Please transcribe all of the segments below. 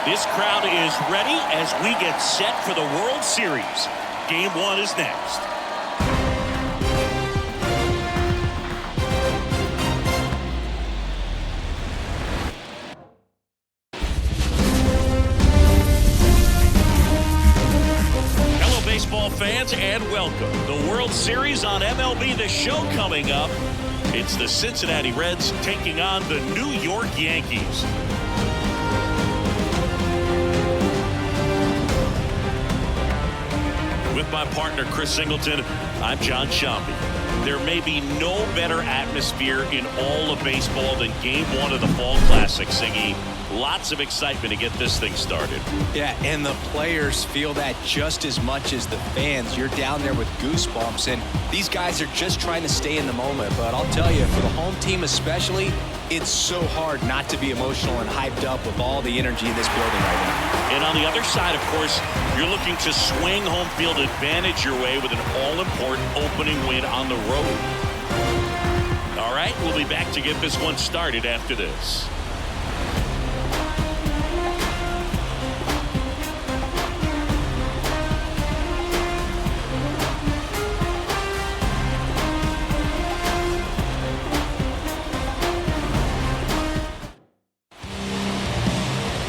This crowd is ready as we get set for the World Series. Game 1 is next. Hello, baseball fans, and welcome. The World Series on MLB The Show coming up. It's the Cincinnati Reds taking on the New York Yankees. With my partner, Chris Singleton, I'm John Sciambi. There may be no better atmosphere in all of baseball than Game 1 of the Fall Classic, Singy. Lots of excitement to get this thing started. Yeah, and the players feel that just as much as the fans. You're down there with goosebumps, and these guys are just trying to stay in the moment. But I'll tell you, for the home team especially, it's so hard not to be emotional and hyped up with all the energy in this building right now. And on the other side, of course, you're looking to swing home field advantage your way with an all-important opening win on the road. All right, we'll be back to get this one started after this.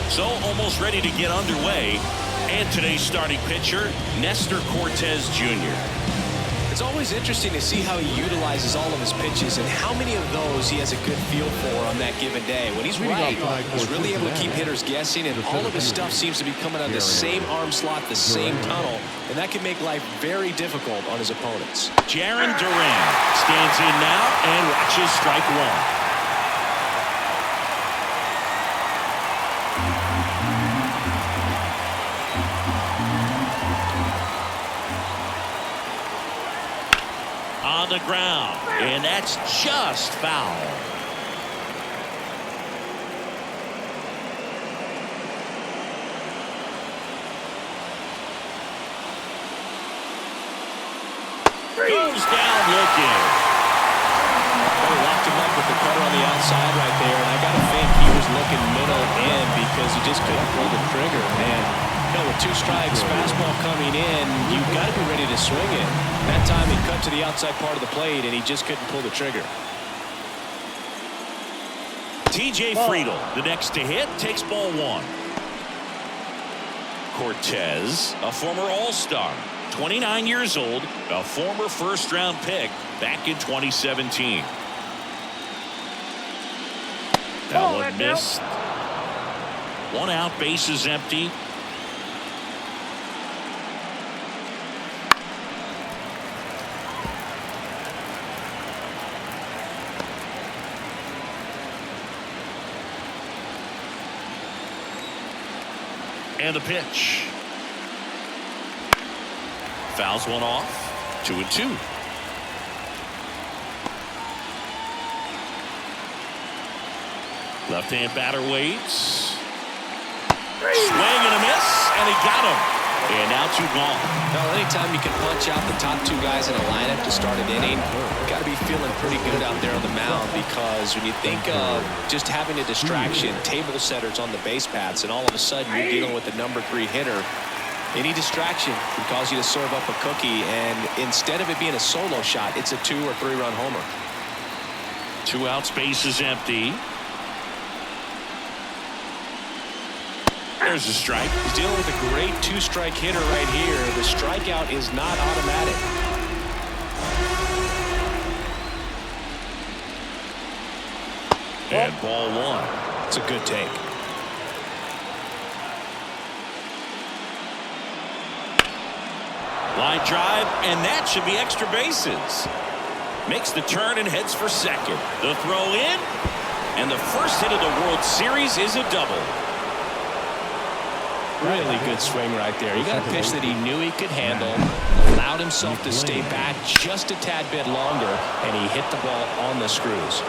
So almost ready to get underway. And today's starting pitcher, Nestor Cortez Jr. It's always interesting to see how he utilizes all of his pitches and how many of those he has a good feel for on that given day. When he's right, he's really able to keep hitters guessing, and all of his stuff seems to be coming out of the same arm slot, the same tunnel, and that can make life very difficult on his opponents. Jarren Duran stands in now and watches strike one. On the ground, and that's just foul. Goes down looking. They locked him up with the cutter on the outside right there, and I got to think he was looking middle in because he just couldn't pull the trigger. And you know, with 2 strikes, fastball coming in, you've got to be ready to swing it. That time he cut to the outside part of the plate, and he just couldn't pull the trigger. TJ Friedl, the next to hit, takes ball 1. Cortez, a former All-Star, 29 years old, a former first-round pick back in 2017. That one missed. 1 out, bases empty. And the pitch. Fouls one off. 2-2. Left-hand batter waits. Swing and a miss, and he got him. And now 2 gone. Now, anytime you can punch out the top 2 guys in a lineup to start an inning, you got to be feeling pretty good out there on the mound, because when you think of just having a distraction, table setters on the base paths, and all of a sudden you're dealing with the number 3 hitter, any distraction can cause you to serve up a cookie, and instead of it being a solo shot, it's a 2 or 3 run homer. 2 outs, bases empty. There's a strike. He's dealing with a great 2-strike hitter right here. The strikeout is not automatic. And ball 1. It's a good take. Line drive, and that should be extra bases. Makes the turn and heads for second. The throw in, and the first hit of the World Series is a double. Really good swing right there. He got a pitch that he knew he could handle, allowed himself to stay back just a tad bit longer, and he hit the ball on the screws.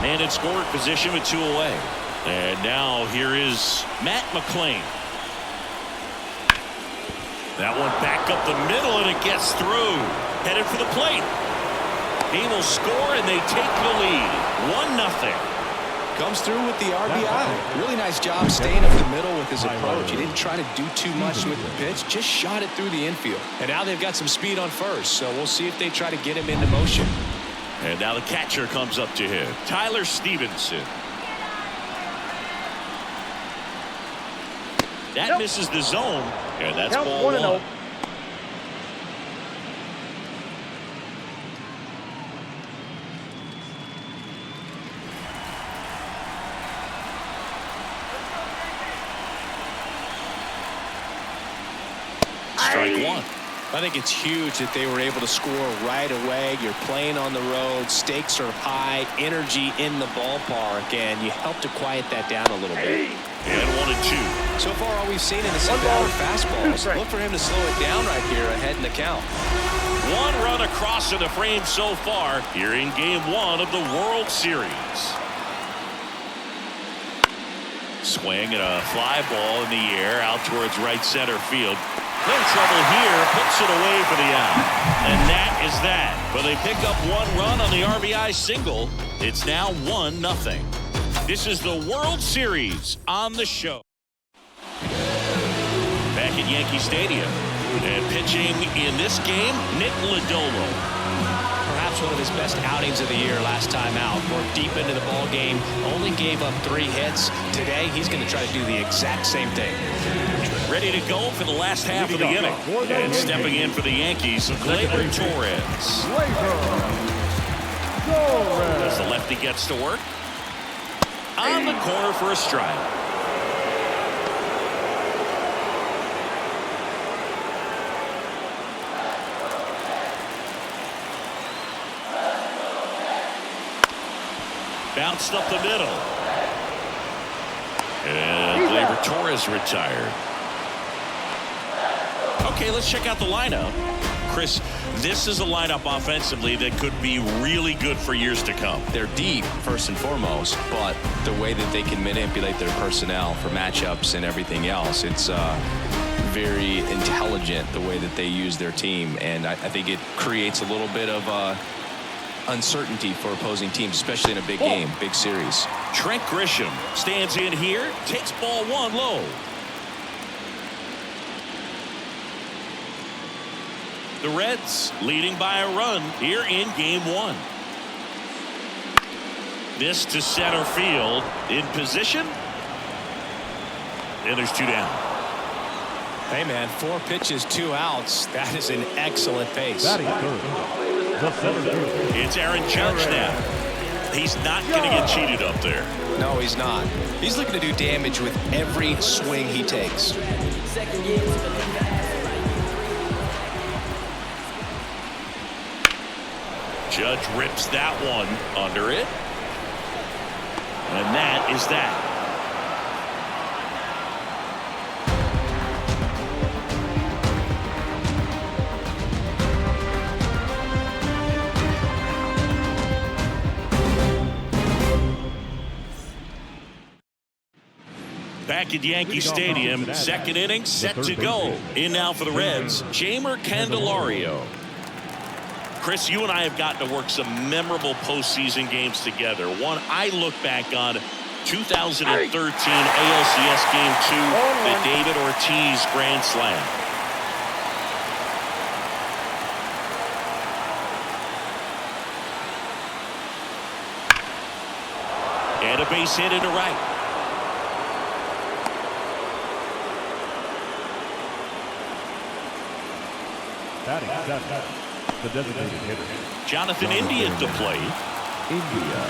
And in scoring position with 2 away. And now here is Matt McClain. That one back up the middle, and it gets through. Headed for the plate. He will score, and they take the lead. 1-0. Comes through with the RBI. Really nice job staying up the middle with his approach. He didn't try to do too much with the pitch, just shot it through the infield. And now they've got some speed on first, so we'll see if they try to get him into motion. And now the catcher comes up to him, Tyler Stevenson. That misses the zone, and that's ball 1. Strike 1. I think it's huge that they were able to score right away. You're playing on the road. Stakes are high. Energy in the ballpark. And you help to quiet that down a little bit. And 1-2. So far, all we've seen in this battle of fastballs. Look for him to slow it down right here ahead in the count. 1 run across in the frame so far here in Game 1 of the World Series. Swing and a fly ball in the air out towards right center field. No trouble here, puts it away for the out. And that is that. But they pick up 1 run on the RBI single. It's now 1-0. This is the World Series on the show. Back at Yankee Stadium. And pitching in this game, Nick Lodolo. Perhaps one of his best outings of the year last time out. Worked deep into the ball game. Only gave up 3 hits. Today, he's going to try to do the exact same thing. Ready to go for the last half of the inning. And stepping in for the Yankees, Vladimir Torres. As the lefty gets to work. On the corner for a strike. Bounced up the middle. And Vladimir Torres retired. Okay, let's check out the lineup. Chris, this is a lineup offensively that could be really good for years to come. They're deep, first and foremost, but the way that they can manipulate their personnel for matchups and everything else, it's very intelligent the way that they use their team. And I think it creates a little bit of uncertainty for opposing teams, especially in a big game, big series. Trent Grisham stands in here, takes ball 1 low. The Reds leading by a run here in Game 1. This to center field in position. And there's 2 down. Hey, man, 4 pitches, 2 outs. That is an excellent pace. It's Aaron Judge now. He's not going to get cheated up there. No, he's not. He's looking to do damage with every swing he takes. Judge rips that one under it. And that is that. Back at Yankee Stadium, 2nd inning set to go. In now for the Reds, Jeimer Candelario. Chris, you and I have gotten to work some memorable postseason games together. One I look back on, 2013 ALCS Game 2, the David Ortiz Grand Slam. And a base hit into right. The designated hitter. Jonathan India at the plate. India.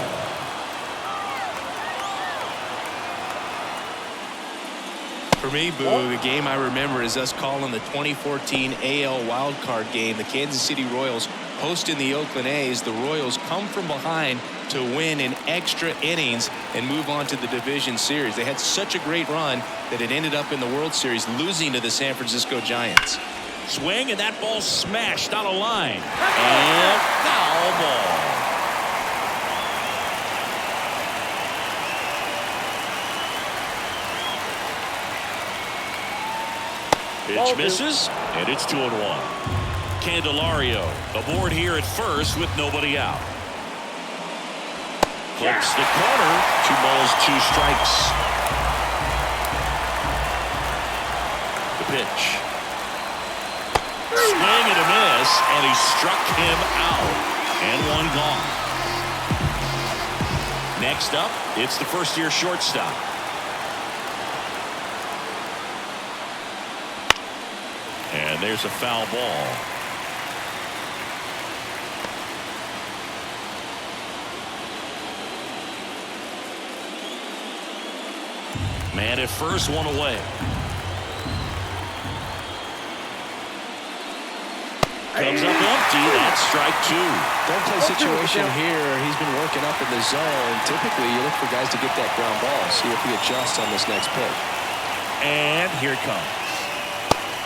For me, Boo, the game I remember is us calling the 2014 AL wildcard game. The Kansas City Royals hosting the Oakland A's. The Royals come from behind to win in extra innings and move on to the division series. They had such a great run that it ended up in the World Series losing to the San Francisco Giants. Swing, and that ball smashed on a line. And foul ball. Pitch misses, and it's 2-1. Candelario aboard here at first with nobody out. Flips the corner. 2 balls, 2 strikes. The pitch. Swing and a miss, and he struck him out. And 1 gone. Next up, it's the first-year shortstop. And there's a foul ball. Man at first, 1 away. Comes up empty. That's strike 2. Don't play situation here. He's been working up in the zone. Typically, you look for guys to get that ground ball. See if he adjusts on this next pitch. And here it comes.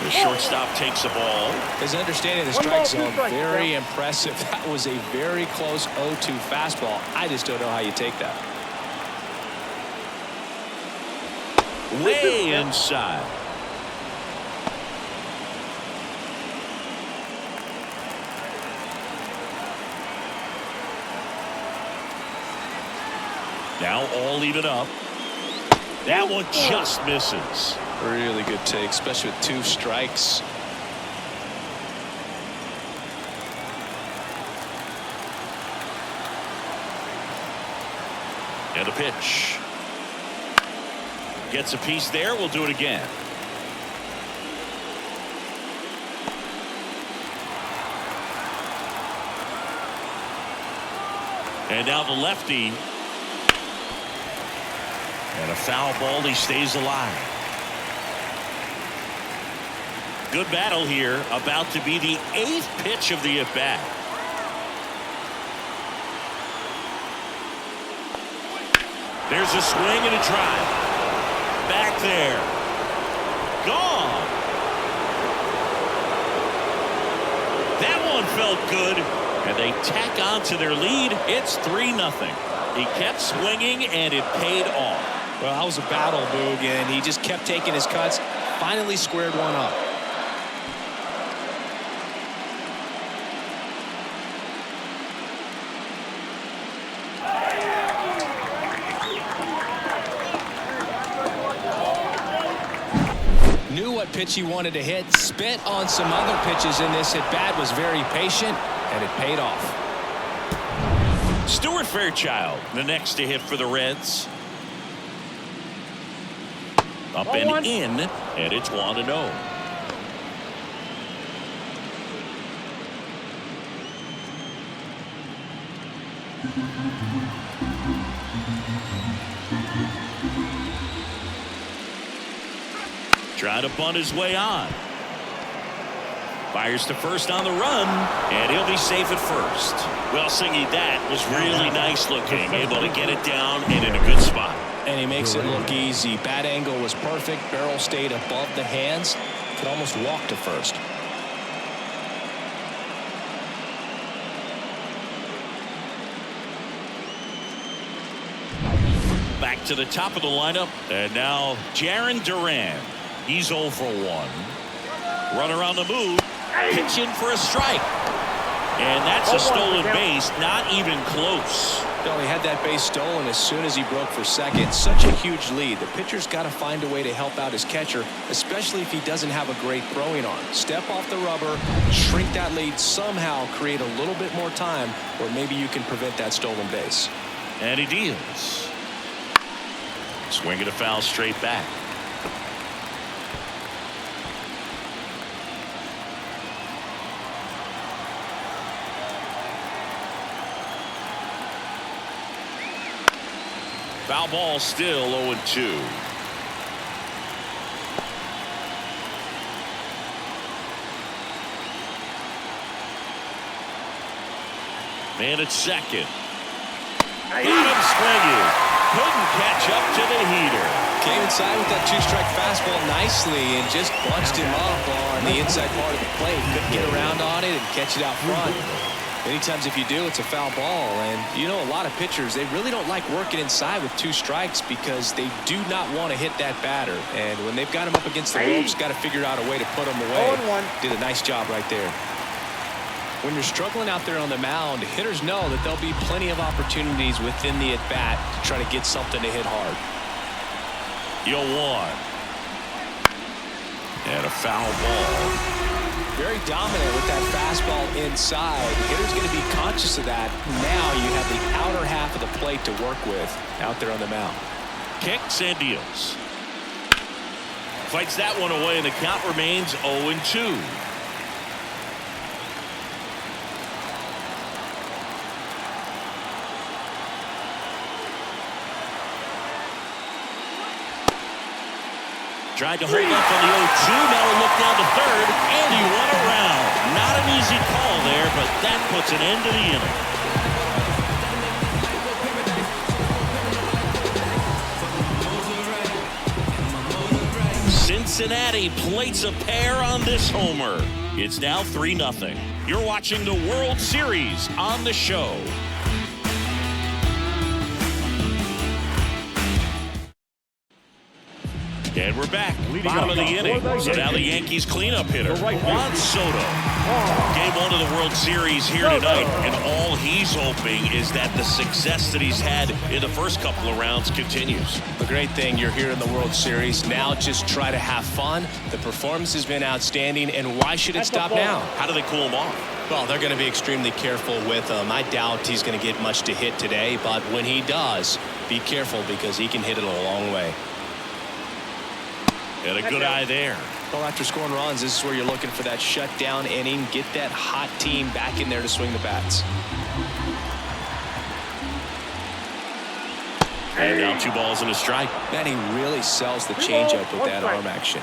The shortstop takes the ball. His understanding of the strike zone, very impressive. That was a very close 0-2 fastball. I just don't know how you take that. Way inside. Now all even up. That one just misses. Really good take, especially with 2 strikes. And the pitch. Gets a piece there. We'll do it again. And now the lefty. And a foul ball. He stays alive. Good battle here. About to be the 8th pitch of the at-bat. There's a swing and a drive. Back there. Gone. That one felt good. And they tack on to their lead. It's 3-0. He kept swinging and it paid off. Well, that was a battle, Boog, and he just kept taking his cuts. Finally squared one up. Knew what pitch he wanted to hit. Spent on some other pitches in this at-bat. Was very patient, and it paid off. Stuart Fairchild, the next to hit for the Reds. Up and in, and it's 1-0. Trying to bunt his way on. Fires to first on the run, and he'll be safe at first. Well, Singy, that was really nice looking. Able to get it down and in a good spot. And he makes it look easy. Bat angle was perfect. Barrel stayed above the hands. Could almost walk to first. Back to the top of the lineup. And now Jarren Duran. He's 0 for 1. Runner on the move. Pitch in for a strike. And that's a stolen base. Not even close. No, he had that base stolen as soon as he broke for second. Such a huge lead. The pitcher's got to find a way to help out his catcher, especially if he doesn't have a great throwing arm. Step off the rubber, shrink that lead, somehow create a little bit more time where maybe you can prevent that stolen base. And he deals. Swing and a foul straight back. Foul ball, still 0-2. Man at second. Got him swinging. Couldn't catch up to the heater. Came inside with that 2-strike fastball nicely and just bunched him up on the inside part of the plate. Couldn't get around on it and catch it out front. Many times if you do, it's a foul ball. And you know, a lot of pitchers, they really don't like working inside with 2 strikes because they do not want to hit that batter. And when they've got him up against the ropes, got to figure out a way to put him away. Did a nice job right there. When you're struggling out there on the mound, hitters know that there'll be plenty of opportunities within the at-bat to try to get something to hit hard. 0-1. And a foul ball. Very dominant with that fastball inside. The hitter's going to be conscious of that. Now you have the outer half of the plate to work with out there on the mound. Kicks and deals. Fights that one away, and the count remains 0-2. Tried to hold up on the 0-2. Now a look down to third, and he went around. Not an easy call there, but that puts an end to the inning. Cincinnati plates a pair on this homer. It's now 3-0. You're watching the World Series on the show. And we're back. Bottom of the inning. So now the Yankees cleanup hitter, Juan Soto. Game 1 of the World Series here tonight, and all he's hoping is that the success that he's had in the first couple of rounds continues. The great thing, you're here in the World Series. Now just try to have fun. The performance has been outstanding, and why should it stop now? How do they cool him off? Well, they're going to be extremely careful with him. I doubt he's going to get much to hit today, but when he does, be careful because he can hit it a long way. And a good eye there. Well, after scoring runs, this is where you're looking for that shutdown inning. Get that hot team back in there to swing the bats. And now 2 balls and a strike. Man, he really sells the changeup with that arm action.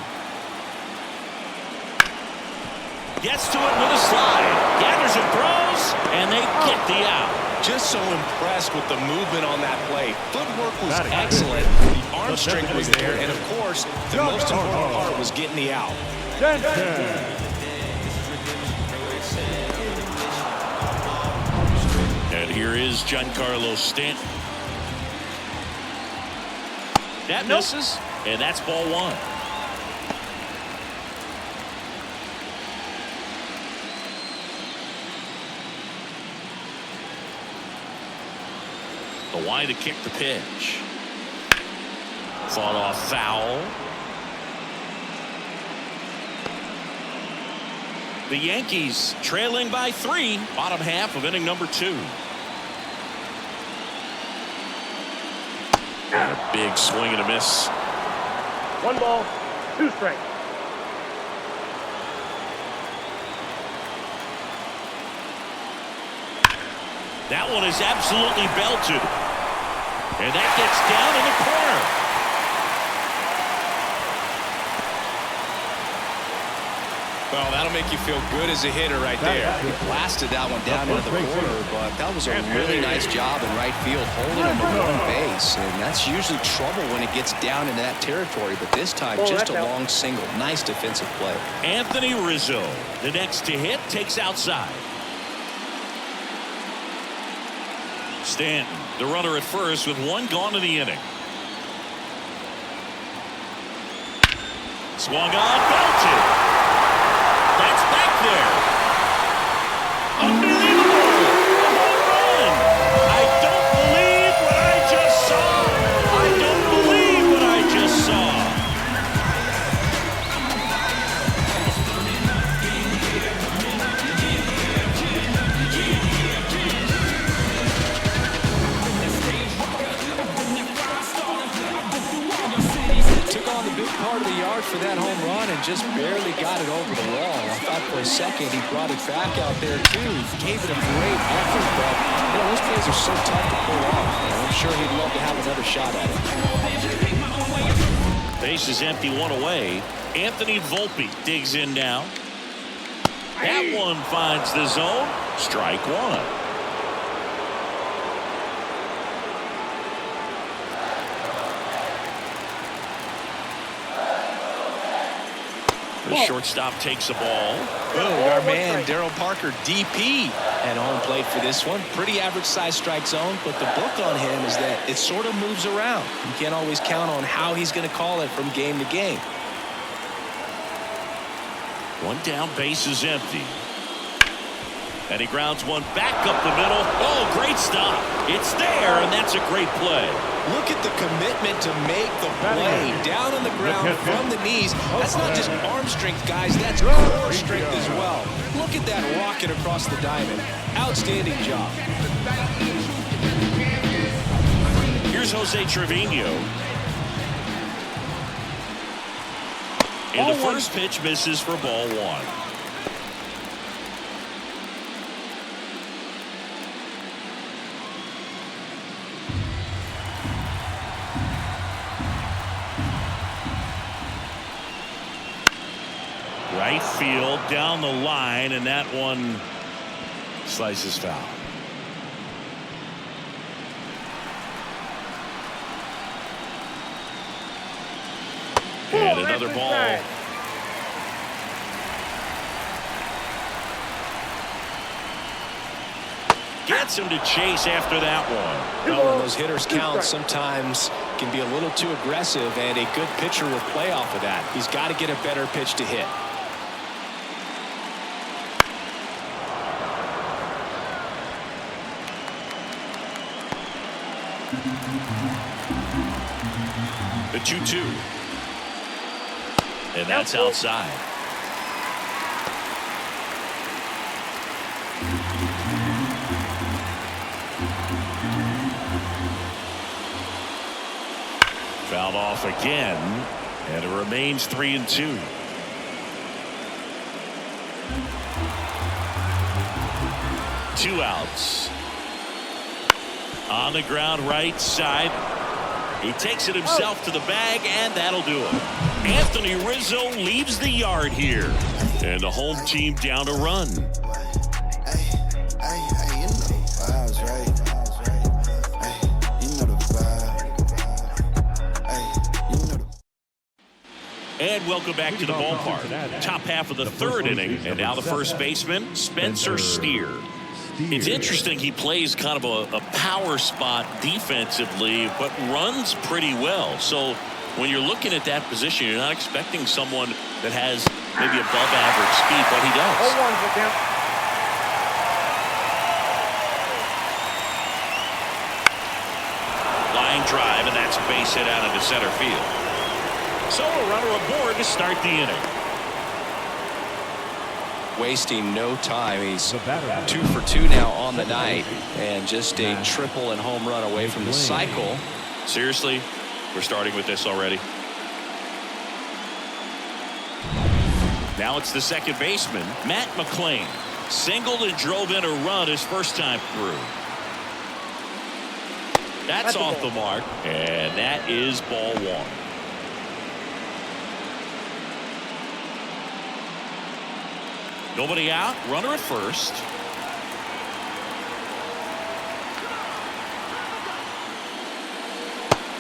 Gets to it with a slide. Gathers and throws, and they get the out. Just so impressed with the movement on that play. Footwork was excellent. The arm strength was there. And, of course, the most important part was getting the out. And here is Giancarlo Stanton. That misses, and that's ball 1. The wide to kick the pitch. Fought off foul. The Yankees trailing by 3. Bottom half of inning number 2. And a big swing and a miss. 1 ball, 2 strikes. That one is absolutely belted. And that gets down in the corner. Well, that'll make you feel good as a hitter right there. He blasted that one down into the corner, but that was a really nice job in right field, holding him to 1 base. And that's usually trouble when it gets down into that territory. But this time, just a long single. Nice defensive play. Anthony Rizzo, the next to hit, takes outside. Stanton, the runner at first with 1 gone in the inning. Swung on, belted. That's back there. Unbelievable. A home run. I don't believe what I just saw. I don't believe what I just saw. Part of the yard for that home run and just barely got it over the wall. I thought for a second he brought it back out there too. Gave it a great effort, but you know, those plays are so tough to pull off. I'm sure he'd love to have another shot at it. Base is empty, 1 away. Anthony Volpe digs in now. That one finds the zone. Strike 1. The shortstop takes the ball. Our man, Darryl Parker, DP, at home plate for this one. Pretty average size strike zone, but the book on him is that it sort of moves around. You can't always count on how he's going to call it from game to game. 1 down, base is empty. And he grounds one back up the middle. Oh, great stop. It's there, and that's a great play. Look at the commitment to make the play down on the ground from the knees. That's not just arm strength, guys. That's core strength as well. Look at that rocket across the diamond. Outstanding job. Here's Jose Trevino. And the first pitch misses for ball one. Right field, down the line, and that one slices foul. And another ball. Gets him to chase after that one. Well, when those hitters count, sometimes can be a little too aggressive, and a good pitcher will play off of that. He's got to get a better pitch to hit. The 2-2. And that's outside. Fouled off again, and it remains 3-2. Two outs. On the ground right side. He takes it himself to the bag, and that'll do it. Anthony Rizzo leaves the yard here. And the home team down a run. And welcome back to the ballpark. Top half of the third inning, and now the first baseman, Spencer Steer. It's interesting, he plays kind of a power spot defensively, but runs pretty well. So when you're looking at that position, you're not expecting someone that has maybe above average speed, but he does. Line drive, and that's a base hit out into center field. So a runner aboard to start the inning. Wasting no time. He's 2 for 2 now on the night, and just a triple and home run away from the cycle. Seriously, we're starting with this already. Now it's the second baseman, Matt McClain. Singled and drove in a run his first time through. That's off the mark, and that is ball one. Nobody out, runner at first.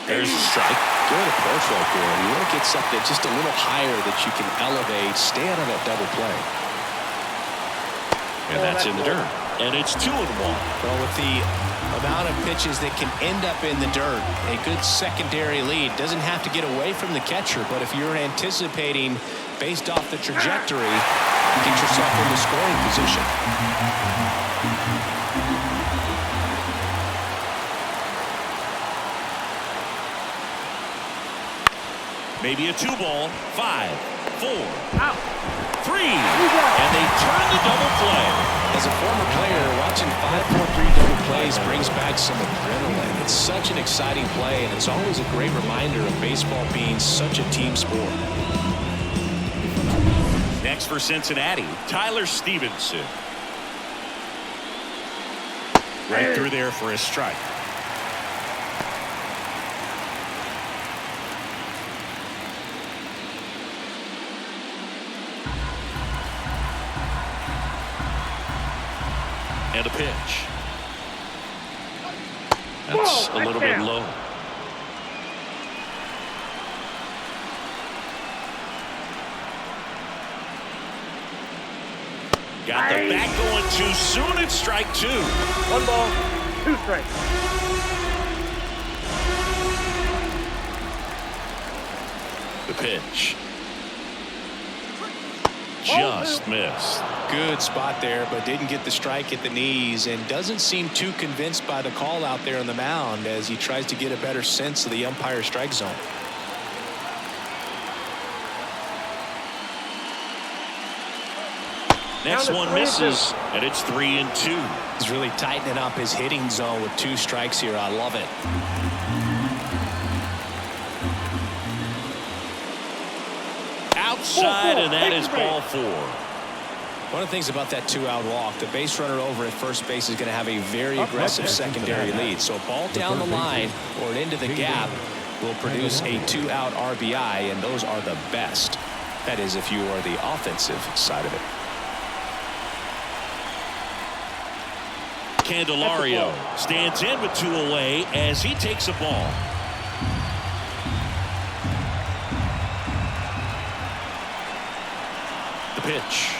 There's a strike. Good approach right there. You want to get something just a little higher that you can elevate, stay out of that double play. And that's in the dirt. And it's 2-1. Well, with the amount of pitches that can end up in the dirt, a good secondary lead doesn't have to get away from the catcher, but if you're anticipating based off the trajectory, get yourself in the scoring position. Maybe a 2-ball, 5, 4, 3, and they turn the double play. As a former player, watching 5-4-3 double plays brings back some adrenaline. It's such an exciting play, and it's always a great reminder of baseball being such a team sport. Next for Cincinnati, Tyler Stevenson. Right through there for a strike. And a pitch. That's a little bit low. Got the bat going too soon. It's strike 2. 1 ball, 2 strikes. The pitch. Just missed. Good spot there, but didn't get the strike at the knees and doesn't seem too convinced by the call out there on the mound as he tries to get a better sense of the umpire's strike zone. Next one misses, and it's 3-2. He's really tightening up his hitting zone with 2 strikes here. I love it. Outside, and that is ball 4. One of the things about that 2-out walk, the base runner over at first base is going to have a very aggressive secondary lead. So a ball down the line or into the gap will produce a 2-out RBI, and those are the best. That is, if you are the offensive side of it. Candelario stands in with 2 away as he takes a ball. The pitch.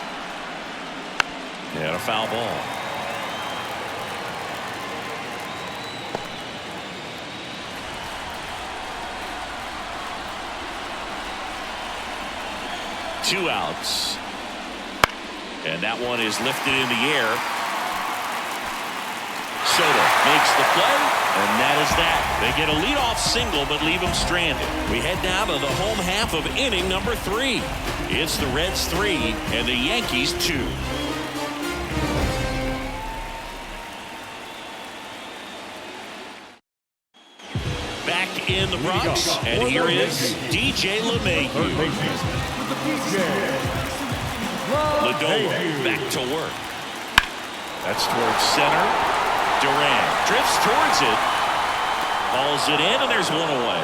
And a foul ball. Two outs. And that one is lifted in the air. Soto makes the play, and that is that. They get a leadoff single, but leave him stranded. We head now to the home half of inning number 3. It's the Reds 3 and the Yankees 2. Back in the Bronx, and here is DJ LeMahieu. Lodolo back to work. That's towards center. Durant drifts towards it, hauls it in, and there's one away.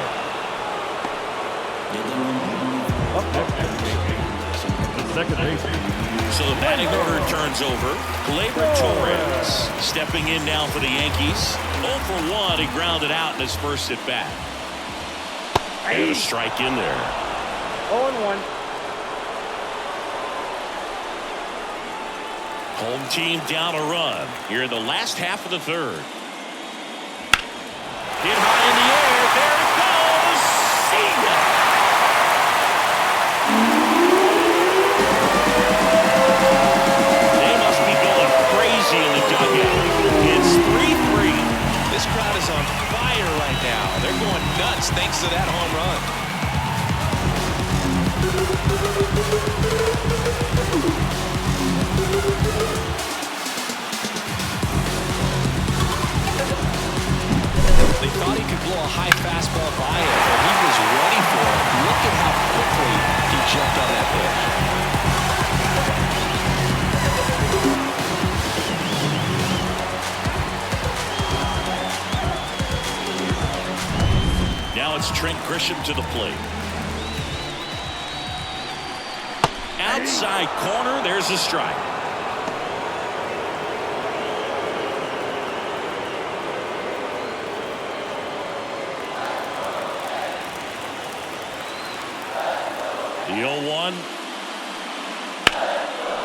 Second base. So the batting order turns over. Gleyber Torres stepping in now for the Yankees. 0 for 1, he grounded out in his first at bat. And a strike in there. 0-1. Home team down a run here in the last half of the 3rd. Hit high in the air. There it goes. See ya. They must be going crazy in the dugout. It's 3-3. This crowd is on fire right now. They're going nuts thanks to that home run. They thought he could blow a high fastball by him, but he was ready for it. Look at how quickly he jumped on that pitch. Now it's Trent Grisham to the plate. Outside corner, there's a strike. The 0-1.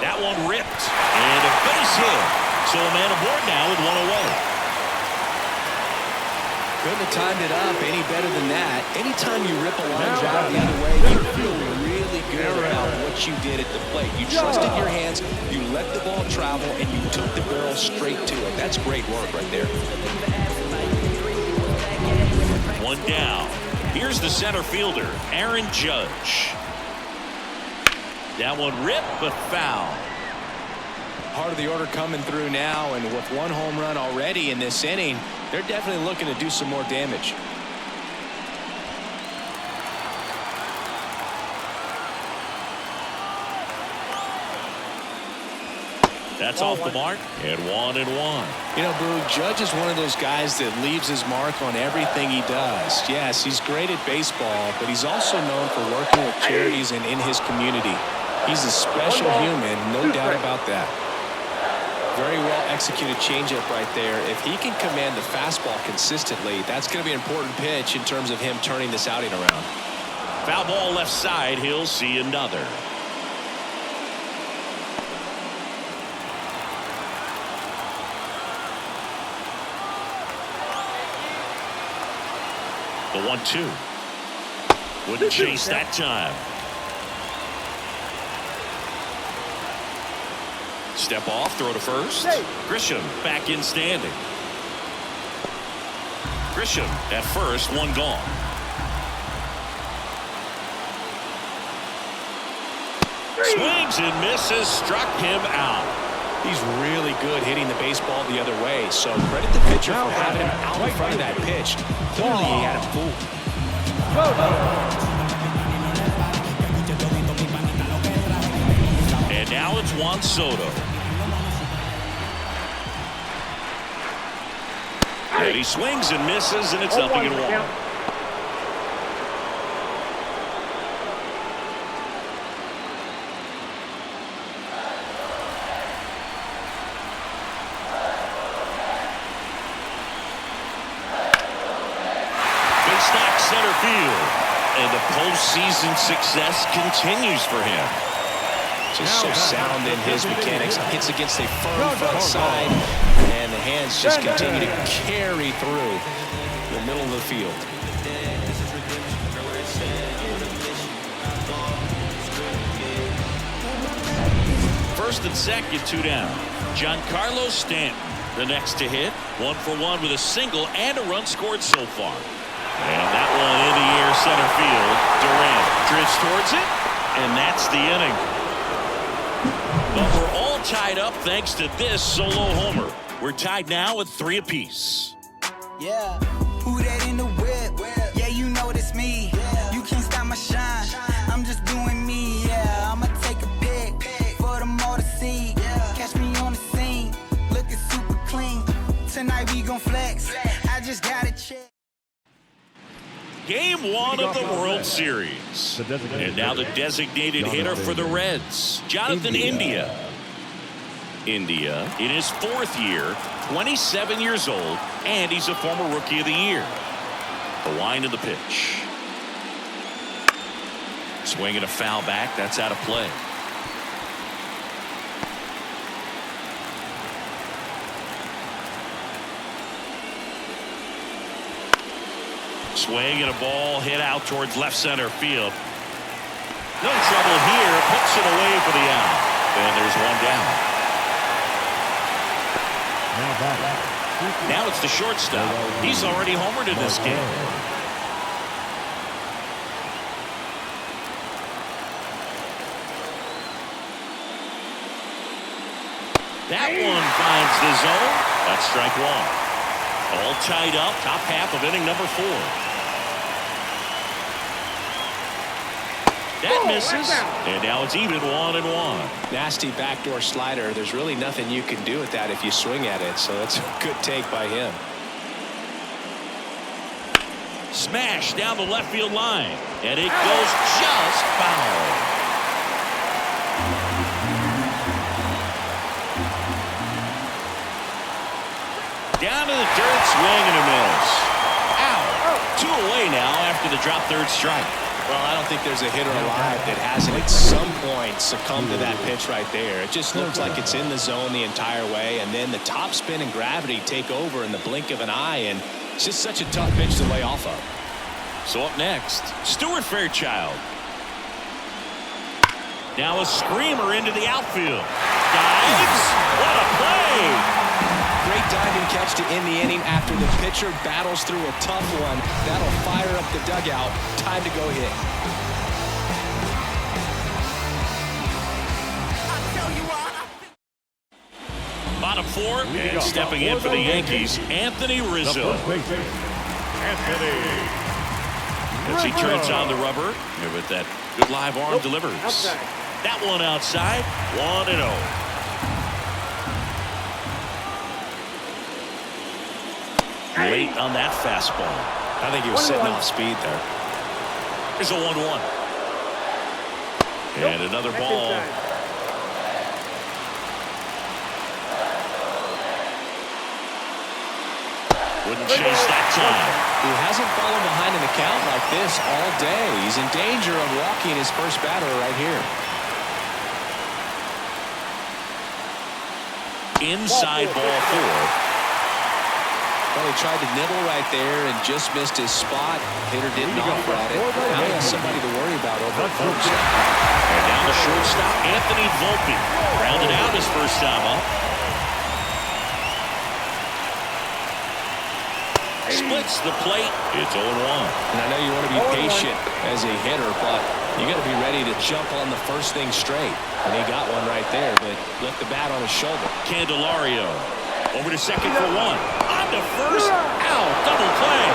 That one ripped. And a base hit. So a man aboard now with 1 away. Couldn't have timed it up any better than that. Anytime you rip a line drive the other way, you feel really good about what you did at the plate. You trusted your hands, you let the ball travel, and you took the barrel straight to it. That's great work right there. One down. Here's the center fielder, Aaron Judge. That one ripped, but foul. Part of the order coming through now, and with 1 home run already in this inning, they're definitely looking to do some more damage. That's off the mark, and 1-1. You know, Boog, Judge is one of those guys that leaves his mark on everything he does. Yes, he's great at baseball, but he's also known for working with charities and in his community. He's a special human, no doubt about that. Very well executed changeup right there. If he can command the fastball consistently, that's going to be an important pitch in terms of him turning this outing around. Foul ball left side. He'll see another. The 1-2. Wouldn't chase that time. Step off, throw to first. Grisham back in standing. Grisham at first, one gone. Swings and misses, struck him out. He's really good hitting the baseball the other way, so credit the pitcher for having him out in front of that pitch. Clearly he had him fooled. And now it's Juan Soto. And he swings and misses, and it's 0-1. Center field, and the postseason success continues for him. Just so sound in his mechanics. Hits against a firm front side, and the hands just continue to carry through the middle of the field. First and second, 2 down. Giancarlo Stanton, the next to hit. 1 for 1 with a single and a run scored so far. And that one in the air, center field. Durant drifts towards it, and that's the inning. But we're all tied up thanks to this solo homer. We're tied now with 3 apiece. Yeah, who that in the whip? Yeah, you know it's me. You can't stop my shine. I'm just doing me. Yeah, I'ma take a pic for them all to see. Catch me on the scene, looking super clean. Tonight we gon' flex. I just gotta check. Game 1 of the World Series. And now the designated hitter for the Reds, Jonathan India. India in his 4th year, 27 years old, and he's a former Rookie of the Year. The wind of the pitch. Swinging a foul back, that's out of play. Swing and a ball hit out towards left center field. No trouble here. Puts it away for the out. And there's one down. Now it's the shortstop. He's already homered in this game. That one finds the zone. That's strike 1. All tied up, top half of inning number 4. That misses, and now it's even 1-1. Nasty backdoor slider. There's really nothing you can do with that if you swing at it, so that's a good take by him. Smash down the left field line, and it goes just foul. Down to the dirt, swing and a miss. Out. 2 away now after the drop third strike. Well, I don't think there's a hitter alive that hasn't at some point succumbed to that pitch right there. It just looks like it's in the zone the entire way, and then the top spin and gravity take over in the blink of an eye, and it's just such a tough pitch to lay off of. So up next, Stuart Fairchild. Now a screamer into the outfield. Dives. What a play! Great diving catch to end the inning after the pitcher battles through a tough one. That'll fire up the dugout. Time to go hit. Bottom 4, and stepping in for the Yankees, Anthony Rizzo. As he turns on the rubber, with that good live arm delivers. That one outside, 1-0. Late on that fastball. I think he was sitting off speed there. Here's a 1-1. And another ball. Wouldn't chase that time. He hasn't fallen behind in the count like this all day. He's in danger of walking his first batter right here. Inside ball 4. Well, he tried to nibble right there and just missed his spot. Hitter didn't offer at it. Now he has somebody to worry about over at first. And down the shortstop, Anthony Volpe. Rounded out his first time up. Splits the plate. It's 0-1. And I know you want to be patient as a hitter, but you got to be ready to jump on the first thing straight. And he got one right there, but left the bat on his shoulder. Candelario over to second for one. On to first. Out. Double play.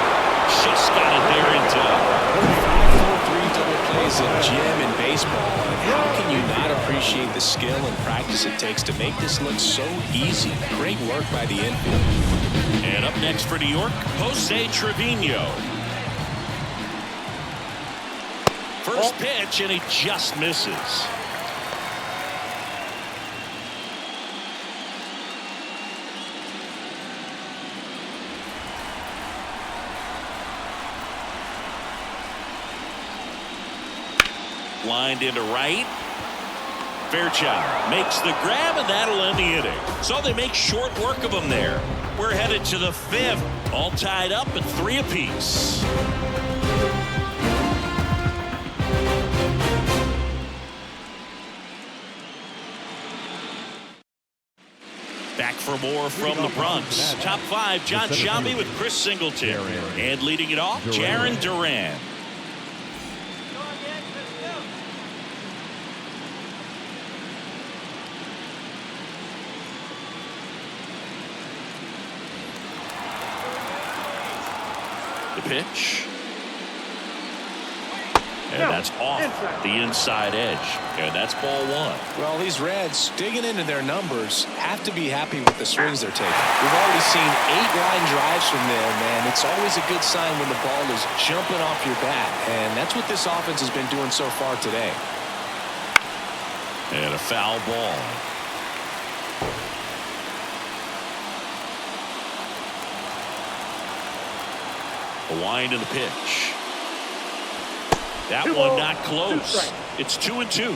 Just got it there in time. 5-4-3 double plays a gem in baseball. And how can you not appreciate the skill and practice it takes to make this look so easy? Great work by the infield. And up next for New York, Jose Trevino. First pitch, and he just misses. Lined into right. Fairchild makes the grab, and that'll end the inning. So they make short work of him there. We're headed to the fifth. All tied up at 3 apiece. Back for more from the Bronx. Top 5, John Sciambi with Chris Singleton. And leading it off, Jaron Duran. The pitch. And that's off the inside edge. And that's ball 1. Well, these Reds, digging into their numbers, have to be happy with the swings they're taking. We've already seen 8 line drives from them, and it's always a good sign when the ball is jumping off your bat. And that's what this offense has been doing so far today. And a foul ball. A wind in the pitch. That one not close. It's 2-2.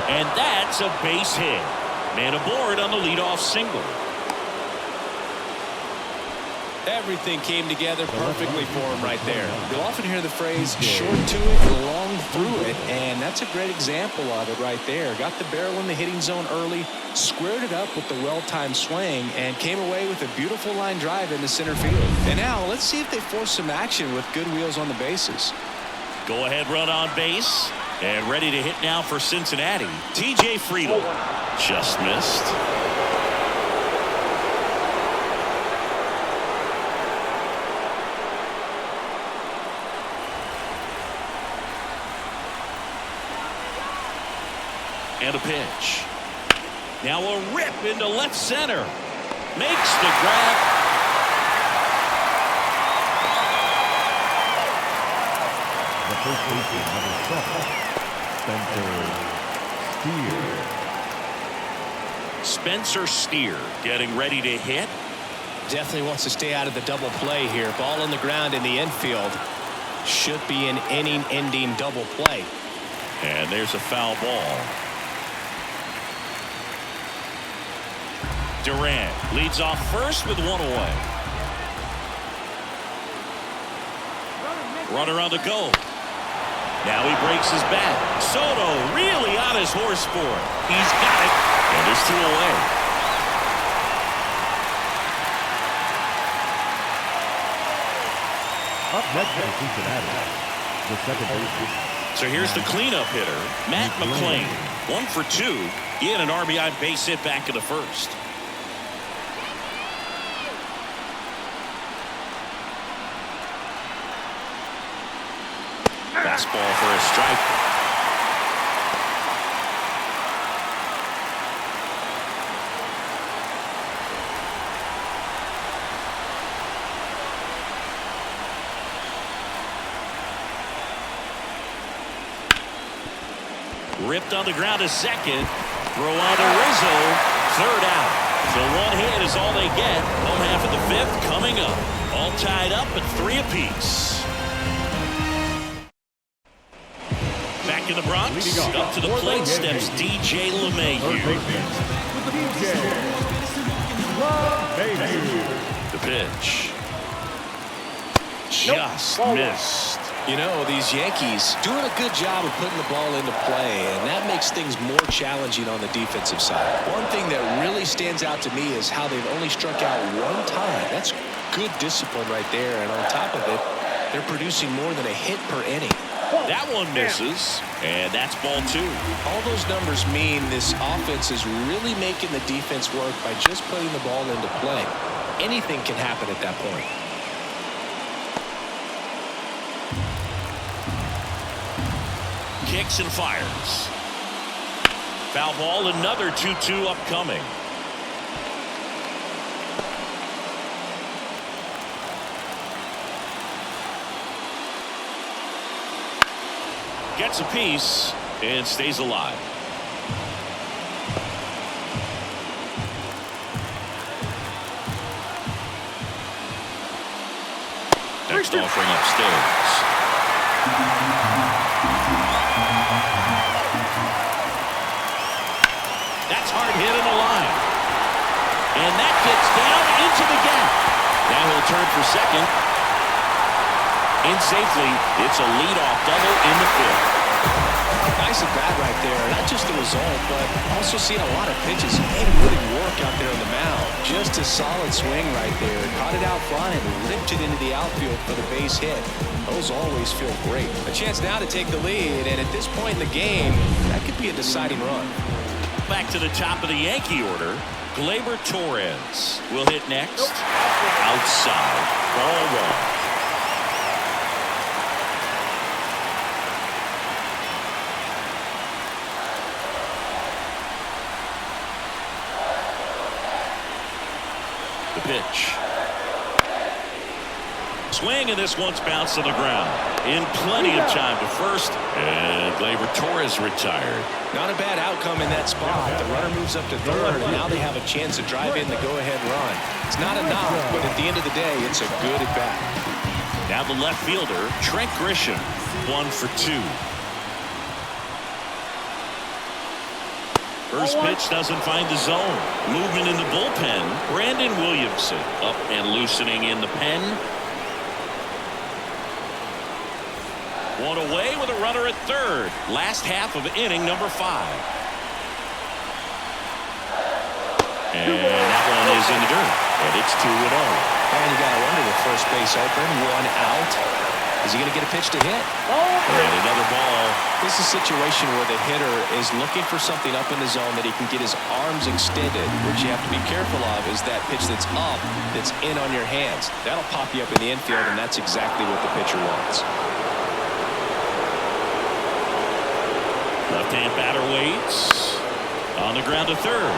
And that's a base hit. Man aboard on the leadoff single. Everything came together perfectly for him right there. You'll often hear the phrase short to it, long through it, and that's a great example of it right there. Got the barrel in the hitting zone early, squared it up with the well-timed swing, and came away with a beautiful line drive into center field. And now let's see if they force some action with good wheels on the bases. Go ahead run on base, and ready to hit now for Cincinnati. TJ Friedl just missed. And a pitch. Now a rip into left center. Makes the grab. The first baseman, number 7, Spencer Steer getting ready to hit. Definitely wants to stay out of the double play here. Ball on the ground in the infield. Should be an inning-ending double play. And there's a foul ball. Durant leads off first with 1 away. Runner on the go. Now he breaks his bat. Soto really on his horse for it. He's got it. And there's 2 away. Up next for Cincinnati, the second baseman. So here's the cleanup hitter, Matt McClain. 1 for 2. He had an RBI base hit back in the first. Fastball for a strike. Ripped on the ground to second. Throw on to Rizzo. Third out. So 1 hit is all they get. Home half of the 5th coming up. All tied up at 3 apiece. back in the Bronx. Up to the plate steps DJ Third LeMahieu. baseman with the DJ, LeMahieu. The pitch. Just missed. You know, these Yankees doing a good job of putting the ball into play, and that makes things more challenging on the defensive side. One thing that really stands out to me is how they've only struck out one time. That's good discipline right there, and on top of it, they're producing more than a hit per inning. That one misses, and that's ball 2. All those numbers mean this offense is really making the defense work by just putting the ball into play. Anything can happen at that point. Kicks and fires. Foul ball, another 2-2 upcoming. Gets a piece and stays alive. Next offering upstairs. That's hard hit in the line. And that gets down into the gap. Now he'll turn for second. In safely, it's a leadoff double in the fifth. Nice at bat right there. Not just the result, but also seeing a lot of pitches. Made him really work out there on the mound. Just a solid swing right there. Caught it out front and ripped it into the outfield for the base hit. Those always feel great. A chance now to take the lead, and at this point in the game, that could be a deciding run. Back to the top of the Yankee order. Gleyber Torres will hit next. Outside. Ball 1. The pitch. Swing, and this one's bounced to the ground. In plenty of time to first, and Gleyber Torres retired. Not a bad outcome in that spot. The runner moves up to third, and now they have a chance to drive in the go-ahead run. It's not enough, but at the end of the day, it's a good at-bat. Now the left fielder, Trent Grisham, 1 for 2. First pitch doesn't find the zone. Movement in the bullpen. Brandon Williamson up and loosening in the pen. One away with a runner at third. Last half of inning number 5. And that one is in the dirt. And it's 2-0. And you got to wonder with first base open, 1 out. Is he going to get a pitch to hit? And another ball. This is a situation where the hitter is looking for something up in the zone that he can get his arms extended. What you have to be careful of is that pitch that's up, that's in on your hands. That'll pop you up in the infield, and that's exactly what the pitcher wants. Left-hand batter waits. On the ground to third.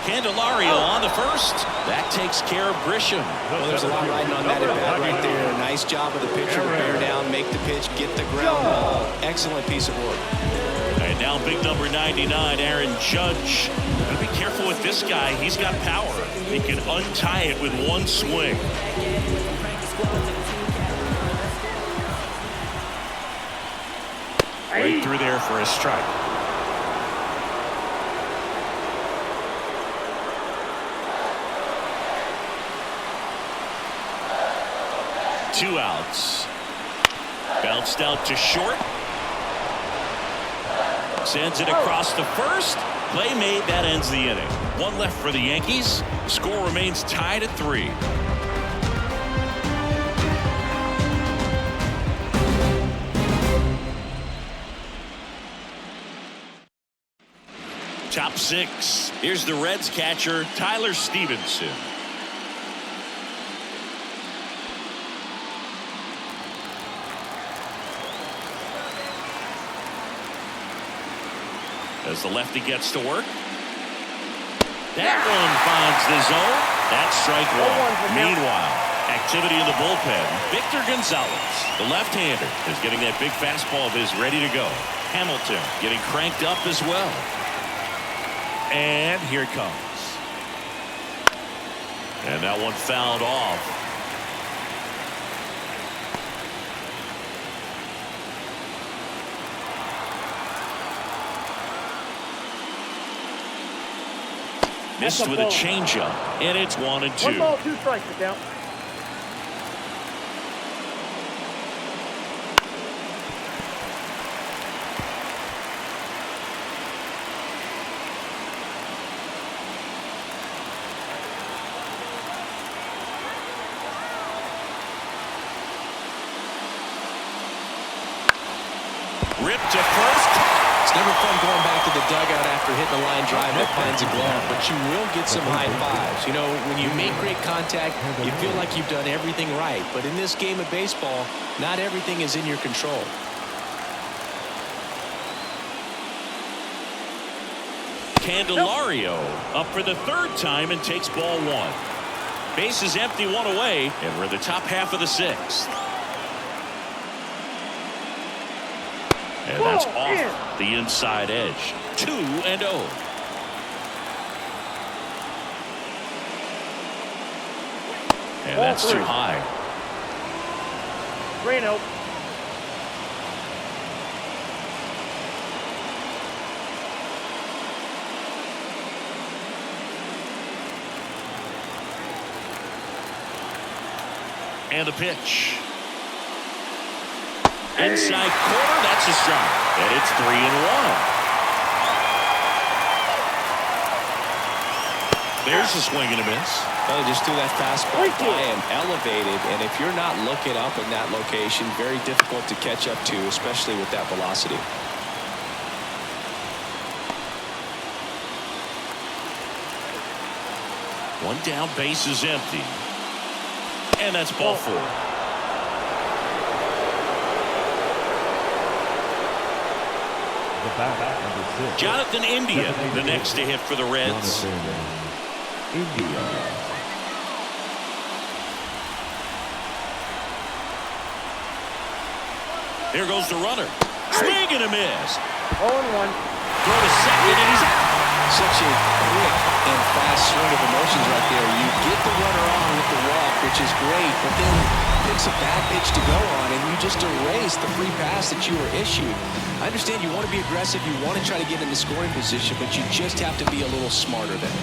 Candelario on the first. That takes care of Grisham. Well, there's a lot riding on that at-bat right there. Nice job of the pitcher to bear down, make the pitch, get the ground ball. Excellent piece of work. And now big number 99, Aaron Judge. Gotta be careful with this guy. He's got power. He can untie it with one swing. Right through there for a strike. Two outs. Bounced out to short. Sends it across to first. Play made. That ends the inning. One left for the Yankees. The score remains tied at 3. Top 6. Here's the Reds catcher, Tyler Stevenson. As the lefty gets to work. That one finds the zone. That's strike 1. Meanwhile, activity in the bullpen. Victor Gonzalez, the left-hander, is getting that big fastball of his ready to go. Hamilton getting cranked up as well. And here it comes. And that one fouled off. Missed with a changeup, and it's 1-2. 1 ball, 2 strikes, the count. Ripped to first. It's never fun going back to the dugout after hitting a line drive that finds a glove, but you will get some high fives. You know, when you make great contact, you feel like you've done everything right. But in this game of baseball, not everything is in your control. Candelario up for the 3rd time and takes ball 1. Base is empty, 1 away, and we're in the top half of the 6th. And that's off the inside edge. 2-0. And that's too high. 3-0. And the pitch. Inside corner, that's a strike. And it's 3-1. There's a swing and a miss. Well, he just threw that fastball by him, elevated, and if you're not looking up in that location, very difficult to catch up to, especially with that velocity. One down, base is empty. And that's ball 4. Jonathan India, the next to hit for the Reds. Here goes the runner. Swing and a miss. 0-1. Throw to second, and he's out. Such a quick and fast swing of emotions right there. You get the runner on with the walk, which is great, but then picks a bad pitch to go on, and you just erase the free pass that you were issued. I understand you want to be aggressive, you want to try to get in the scoring position, but you just have to be a little smarter than it.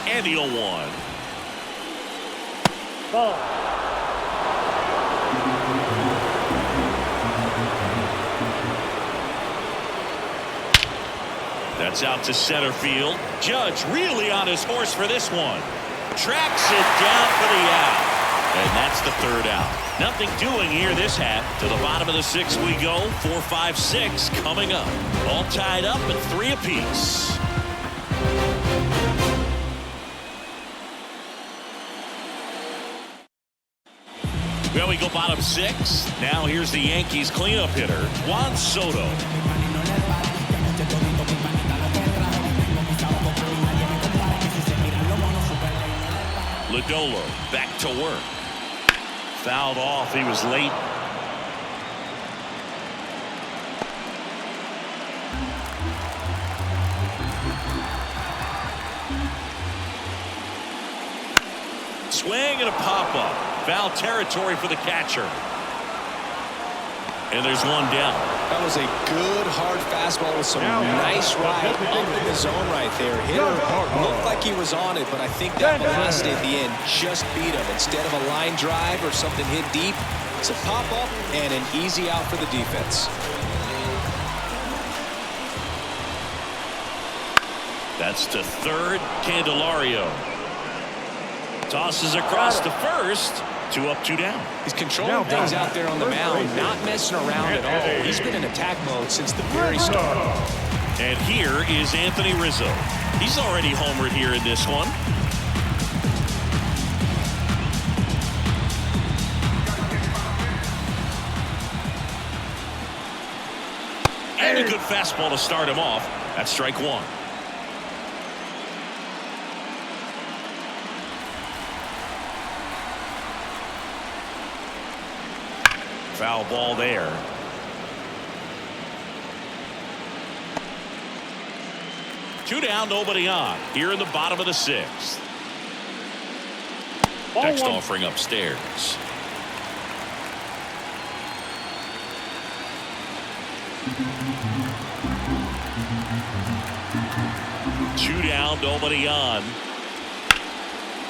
And the 0-1. Ball. That's out to center field. Judge really on his horse for this one. Tracks it down for the out. And that's the 3rd out. Nothing doing here this half. To the bottom of the 6th we go. 4, 5, 6 coming up. All tied up at 3 apiece. Well, we go bottom 6. Now here's the Yankees cleanup hitter, Juan Soto. Lodolo back to work. Fouled off. He was late. Swing and a pop-up. Foul territory for the catcher. And there's one down. That was a good, hard fastball with some nice ride up in the zone right there. Hitter looked like he was on it, but I think that velocity at the end just beat him. Instead of a line drive or something hit deep, it's a pop-up and an easy out for the defense. That's to 3rd, Candelario. Tosses across to 1st. 2 up, 2 down. He's controlling things out there on the mound, not messing around at all. He's been in attack mode since the very start. And here is Anthony Rizzo. He's already homered here in this one. And a good fastball to start him off. That's strike 1. Foul ball there. Two down, nobody on. Here in the bottom of the 6th. Next offering upstairs. Two down, nobody on.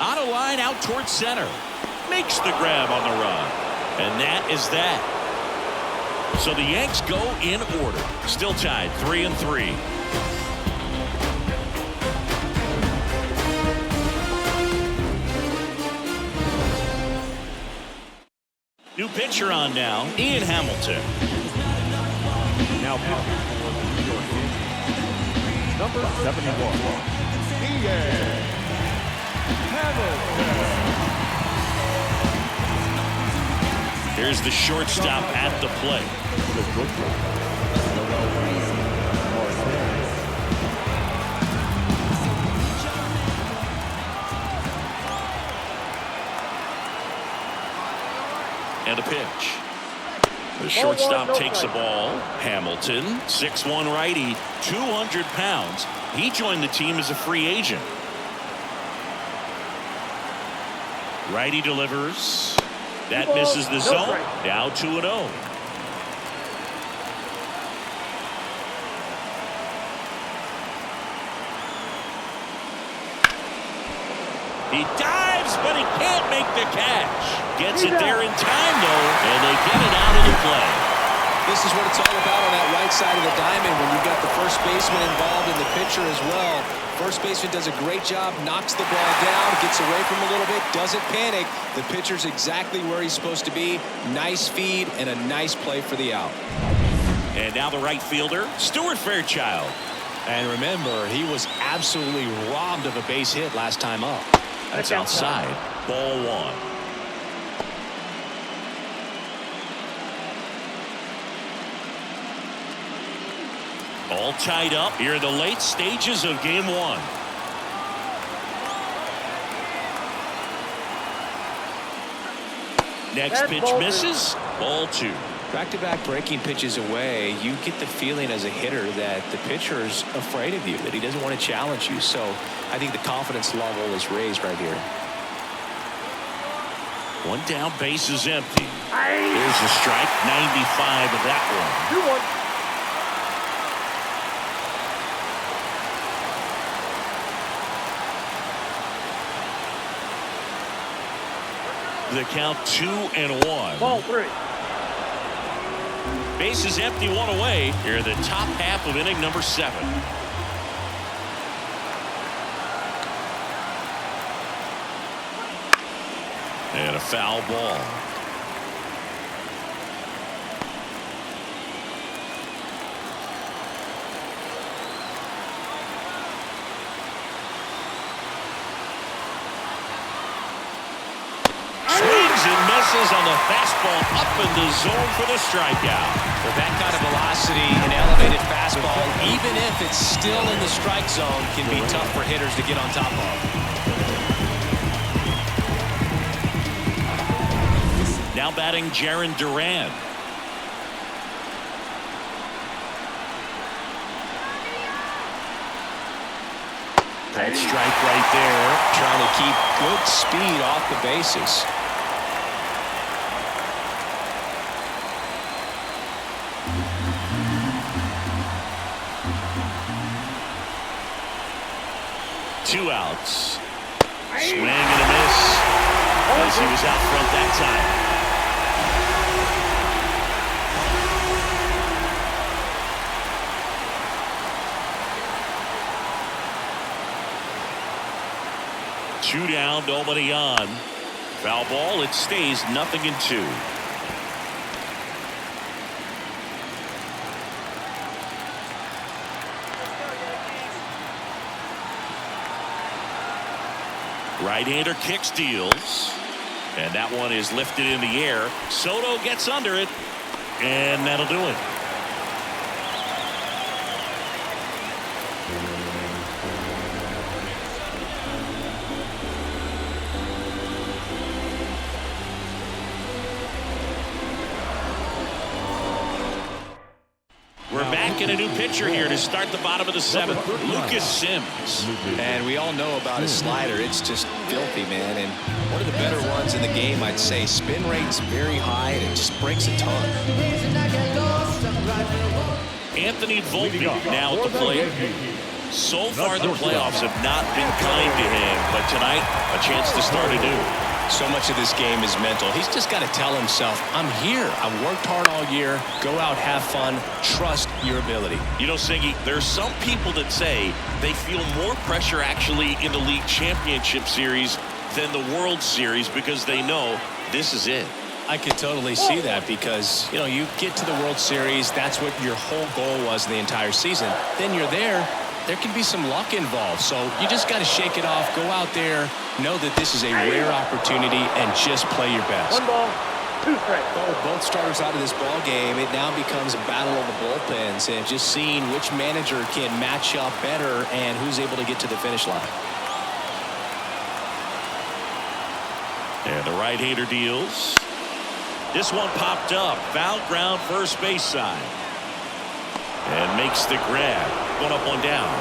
On a line out towards center. Makes the grab on the run. And that is that. So the Yanks go in order. Still tied 3-3. New pitcher on now, Ian Hamilton. Now pitching for the New York Yankees, number 71, Ian Hamilton. Here's the shortstop at the plate. And a pitch. The shortstop takes the ball. Hamilton, 6'1" righty, 200 pounds. He joined the team as a free agent. Righty delivers. That misses the zone. Now 2-0. He dives, but he can't make the catch. Gets it there in time, though, and they get it out of the play. This is what it's all about on that right side of the diamond when you've got the first baseman involved and the pitcher as well. First baseman does a great job, knocks the ball down, gets away from him a little bit, doesn't panic. The pitcher's exactly where he's supposed to be. Nice feed and a nice play for the out. And now the right fielder, Stuart Fairchild. And remember, he was absolutely robbed of a base hit last time up. That's outside. Ball one. All tied up here in the late stages of game one. Next pitch misses. Ball two. Back-to-back breaking pitches away, you get the feeling as a hitter that the pitcher's afraid of you, that he doesn't want to challenge you. So I think the confidence level is raised right here. One down, base is empty. Here's a strike, 95 of that one. 2-1. The count 2-1. Ball three. Base is empty, one away. Here in the top half of inning number 7. And a foul ball. And misses on the fastball up in the zone for the strikeout. With that kind of velocity, an elevated fastball, even if it's still in the strike zone, can be tough for hitters to get on top of. Now batting Jarren Duran. That strike right there. Trying to keep good speed off the bases. Two outs. Swing and a miss. As he was out front that time. Two down, nobody on. Foul ball, it stays 0-2. Right-hander kick steals. And that one is lifted in the air. Soto gets under it. And that'll do it. We're back in a new pitcher here to start the bottom of the 7th. Lucas Sims. And we all know about his slider. It's just filthy, man. And one of the better ones in the game, I'd say. Spin rate's very high, and it just breaks a ton. Anthony Volpe now at the plate. So far, the playoffs have not been kind to him, but tonight, a chance to start anew. So much of this game is mental. He's just got to tell himself, I'm here. I've worked hard all year. Go out, have fun. Trust your ability. You know, Singy, there's some people that say they feel more pressure actually in the league championship series than the World Series because they know this is it. I could totally see that because, you know, you get to the World Series. That's what your whole goal was the entire season. Then you're there. There can be some luck involved, so you just got to shake it off, go out there, know that this is a rare opportunity, and just play your best. 1 ball, 2 strikes. Both starters out of this ball game, it now becomes a battle of the bullpens, and just seeing which manager can match up better and who's able to get to the finish line. And the right-hander deals. This one popped up, foul ground first base side. And makes the grab. 1 up, 1 down.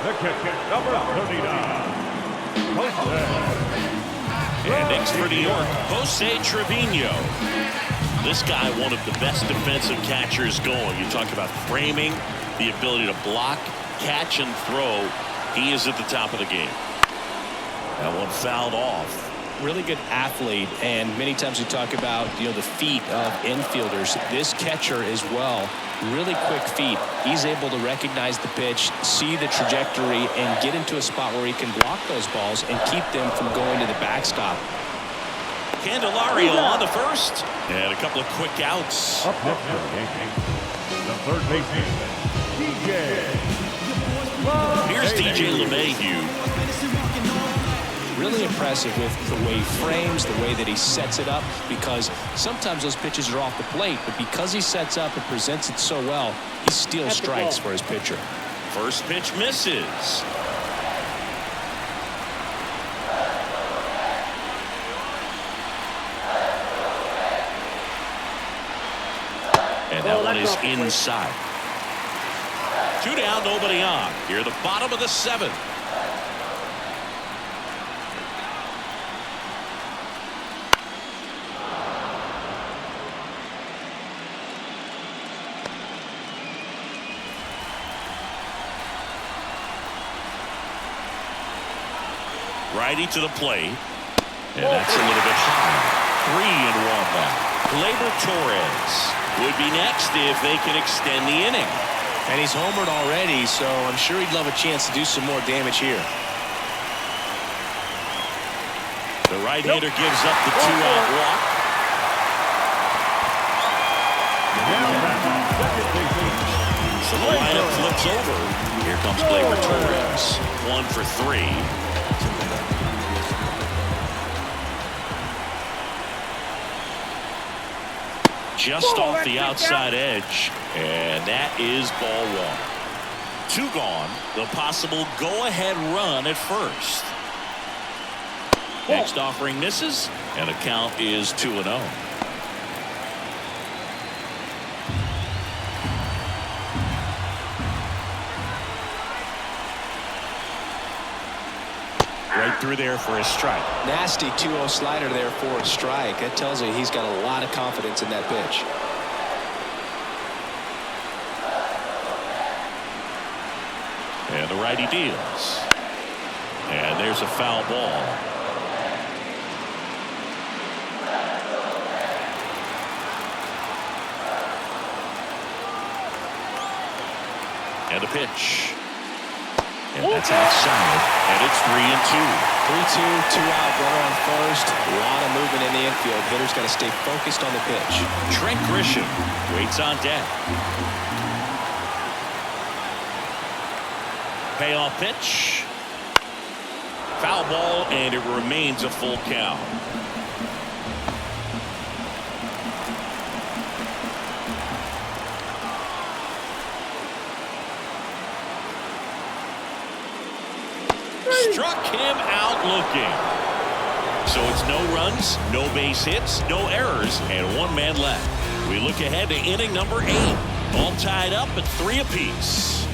The catcher, number 39. And next for New York, Jose Trevino. This guy, one of the best defensive catchers going. You talk about framing, the ability to block, catch, and throw. He is at the top of the game. That one fouled off. Really good athlete, and many times we talk about, you know, the feet of infielders. This catcher as well, really quick feet. He's able to recognize the pitch, see the trajectory, and get into a spot where he can block those balls and keep them from going to the backstop. Candelario on the first, and a couple of quick outs. Up next for the Yankees, the third baseman, DJ. Here's DJ LeMahieu. Really impressive with the way he frames, the way that he sets it up, because sometimes those pitches are off the plate, but because he sets up and presents it so well, he steals strikes for his pitcher. First pitch misses. And that one is inside. 2 down, nobody on. Here, the bottom of the 7th. Righty to the plate. And that's a little bit high. 3-1 now. Gleyber Torres would be next if they can extend the inning. And he's homered already, so I'm sure he'd love a chance to do some more damage here. The right-hander gives up the 2-out walk. So the lineup flips over. Here comes Gleyber Torres. 1 for 3. Just off the outside edge, and that is ball 1. 2 gone. The possible go-ahead run at first. Next offering misses, and the count is 2-0. Right through there for a strike. Nasty 2-0 slider there for a strike. That tells you he's got a lot of confidence in that pitch. And the righty deals. And there's a foul ball. And a pitch. And that's outside. And it's 3-2. 3-2, 2-out, runner on first. A lot of movement in the infield. Hitter's got to stay focused on the pitch. Trent Grisham waits on deck. Payoff pitch. Foul ball, and it remains a full count. Struck him out looking. So it's no runs, no base hits, no errors, and 1 man left. We look ahead to inning number 8. All tied up at 3 apiece.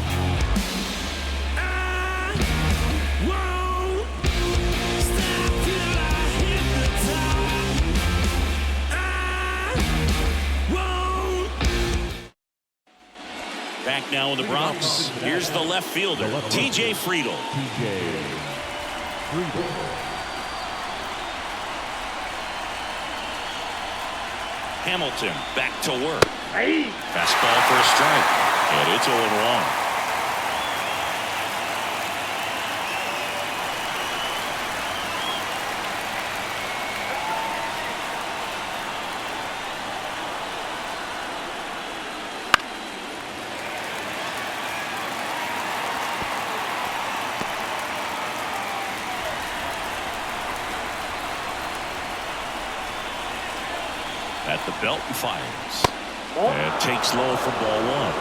Back now in the Bronx. Here's the left fielder, T.J. Friedel. T.J. Friedel. Hamilton back to work. Fastball for a strike. And it's 0-1. At the belt and fires. And takes low for ball one.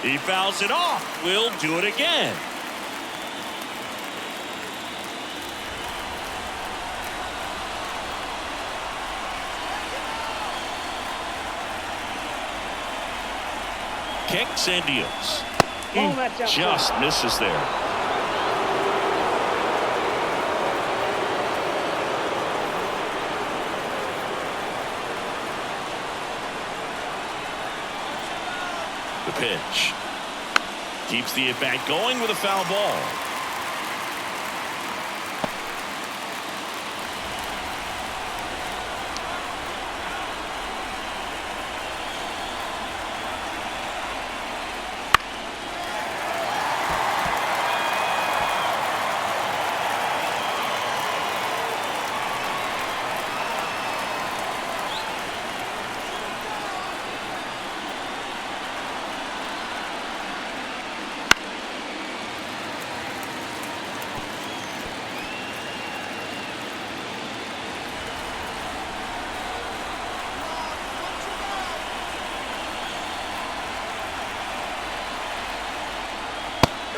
He fouls it off. We'll do it again. Kicks and deals. Just misses there. The pitch. Keeps the at-bat going with a foul ball.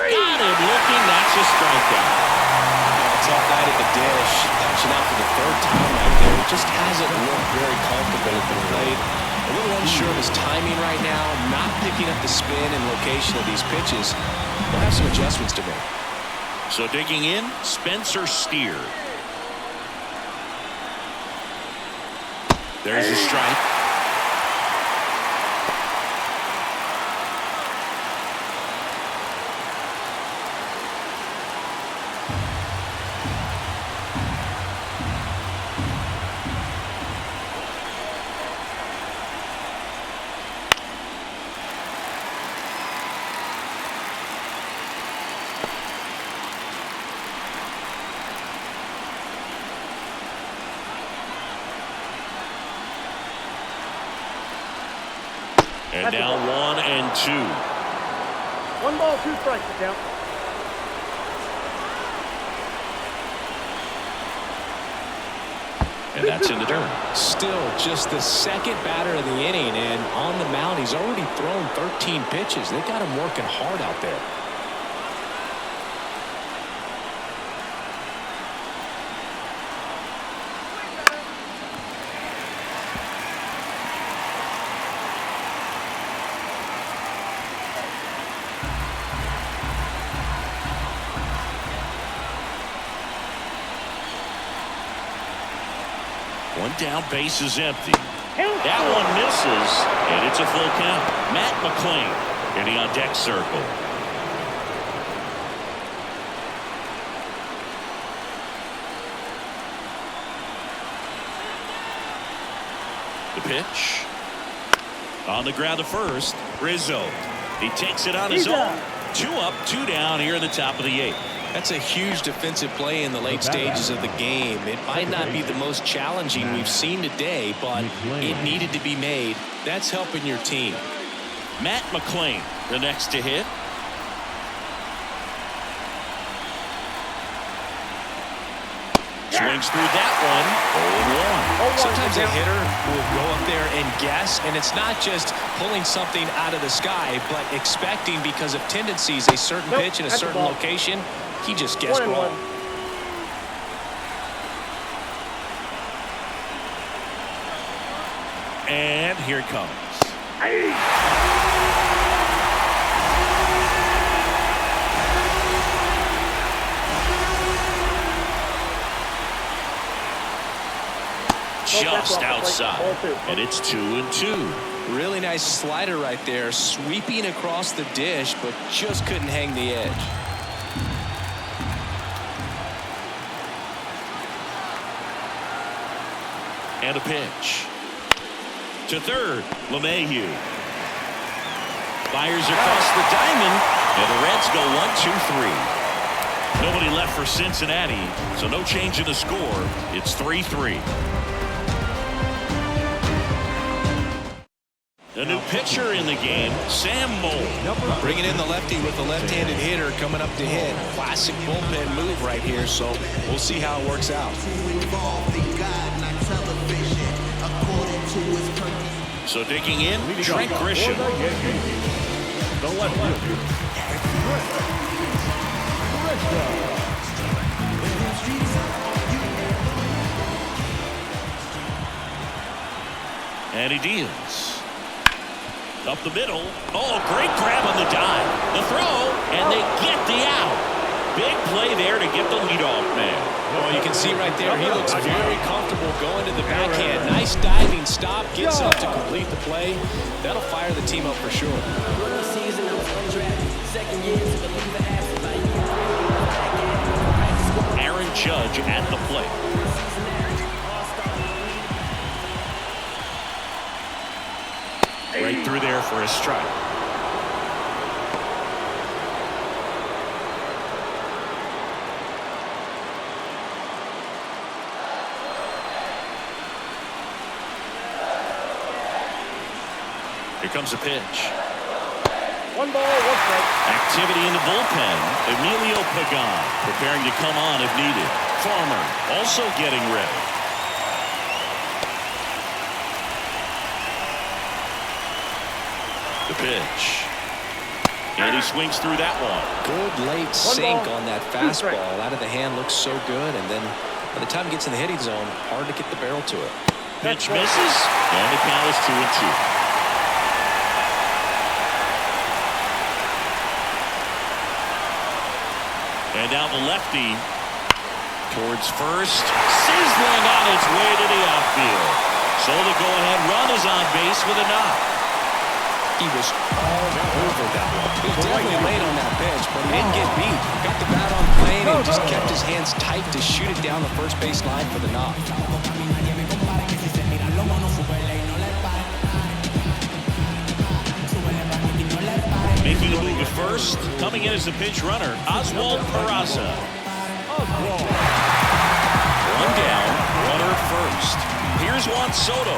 Got him looking. That's a strikeout. Tough night at the dish. Touching out for the third time right there. He just hasn't looked very comfortable at the plate. A little unsure of his timing right now. Not picking up the spin and location of these pitches. We'll have some adjustments to make. So digging in, Spencer Steer. There's a strike. And now 1-2. 1 ball, 2 strikes to count. And that's in the dirt. Still just the second batter of the inning, and on the mound he's already thrown 13 pitches. They got him working hard out there. One down, base is empty. That one misses, and it's a full count. Matt McClain getting on deck circle. The pitch. On the ground to first, Rizzo. He takes it on his own. 2 up, 2 down here in the top of the 8th. That's a huge defensive play in the late stages of the game. It might not be the most challenging we've seen today, but it needed to be made. That's helping your team. Matt McClain, the next to hit. Swings through that one. 0-1. Sometimes a hitter will go up there and guess, and it's not just pulling something out of the sky, but expecting, because of tendencies, a certain pitch in a certain location. He just guessed wrong. And here it comes. just outside. And it's 2-2. Really nice slider right there, sweeping across the dish, but just couldn't hang the edge. And a pitch. To third, LeMahieu. Fires across the diamond, and the Reds go 1-2-3. Nobody left for Cincinnati, so no change in the score. It's 3-3. A new pitcher in the game, Sam Moll. Bringing in the lefty with the left-handed hitter coming up to hit. Classic bullpen move right here, so we'll see how it works out. So digging in, Trent Grisham. The left fielder, And he deals. Up the middle. Oh, great grab on the dive. The throw, and they get the out. Big play there to get the leadoff man. Well, you can see right there, he looks very comfortable going to the backhand. Nice diving stop, gets up to complete the play. That'll fire the team up for sure. Aaron Judge at the plate. Right through there for a strike. Here comes a pitch. 1 ball, 1 strike. Activity in the bullpen. Emilio Pagan preparing to come on if needed. Farmer also getting ready. The pitch. And he swings through that one. Good late sink on that fastball. Out of the hand, looks so good. And then by the time it gets in the hitting zone, hard to get the barrel to it. Pitch misses. And the count is 2-2. And now the lefty towards first. Sizzling on its way to the outfield. So the go-ahead run is on base with a knock. He was all over that one. He was definitely late on that pitch, but he didn't get beat. Got the bat on plane and just kept his hands tight to shoot it down the first base line for the knock. Making a move to first, coming in as the pinch runner, Oswald Peraza. One down, runner at first. Here's Juan Soto.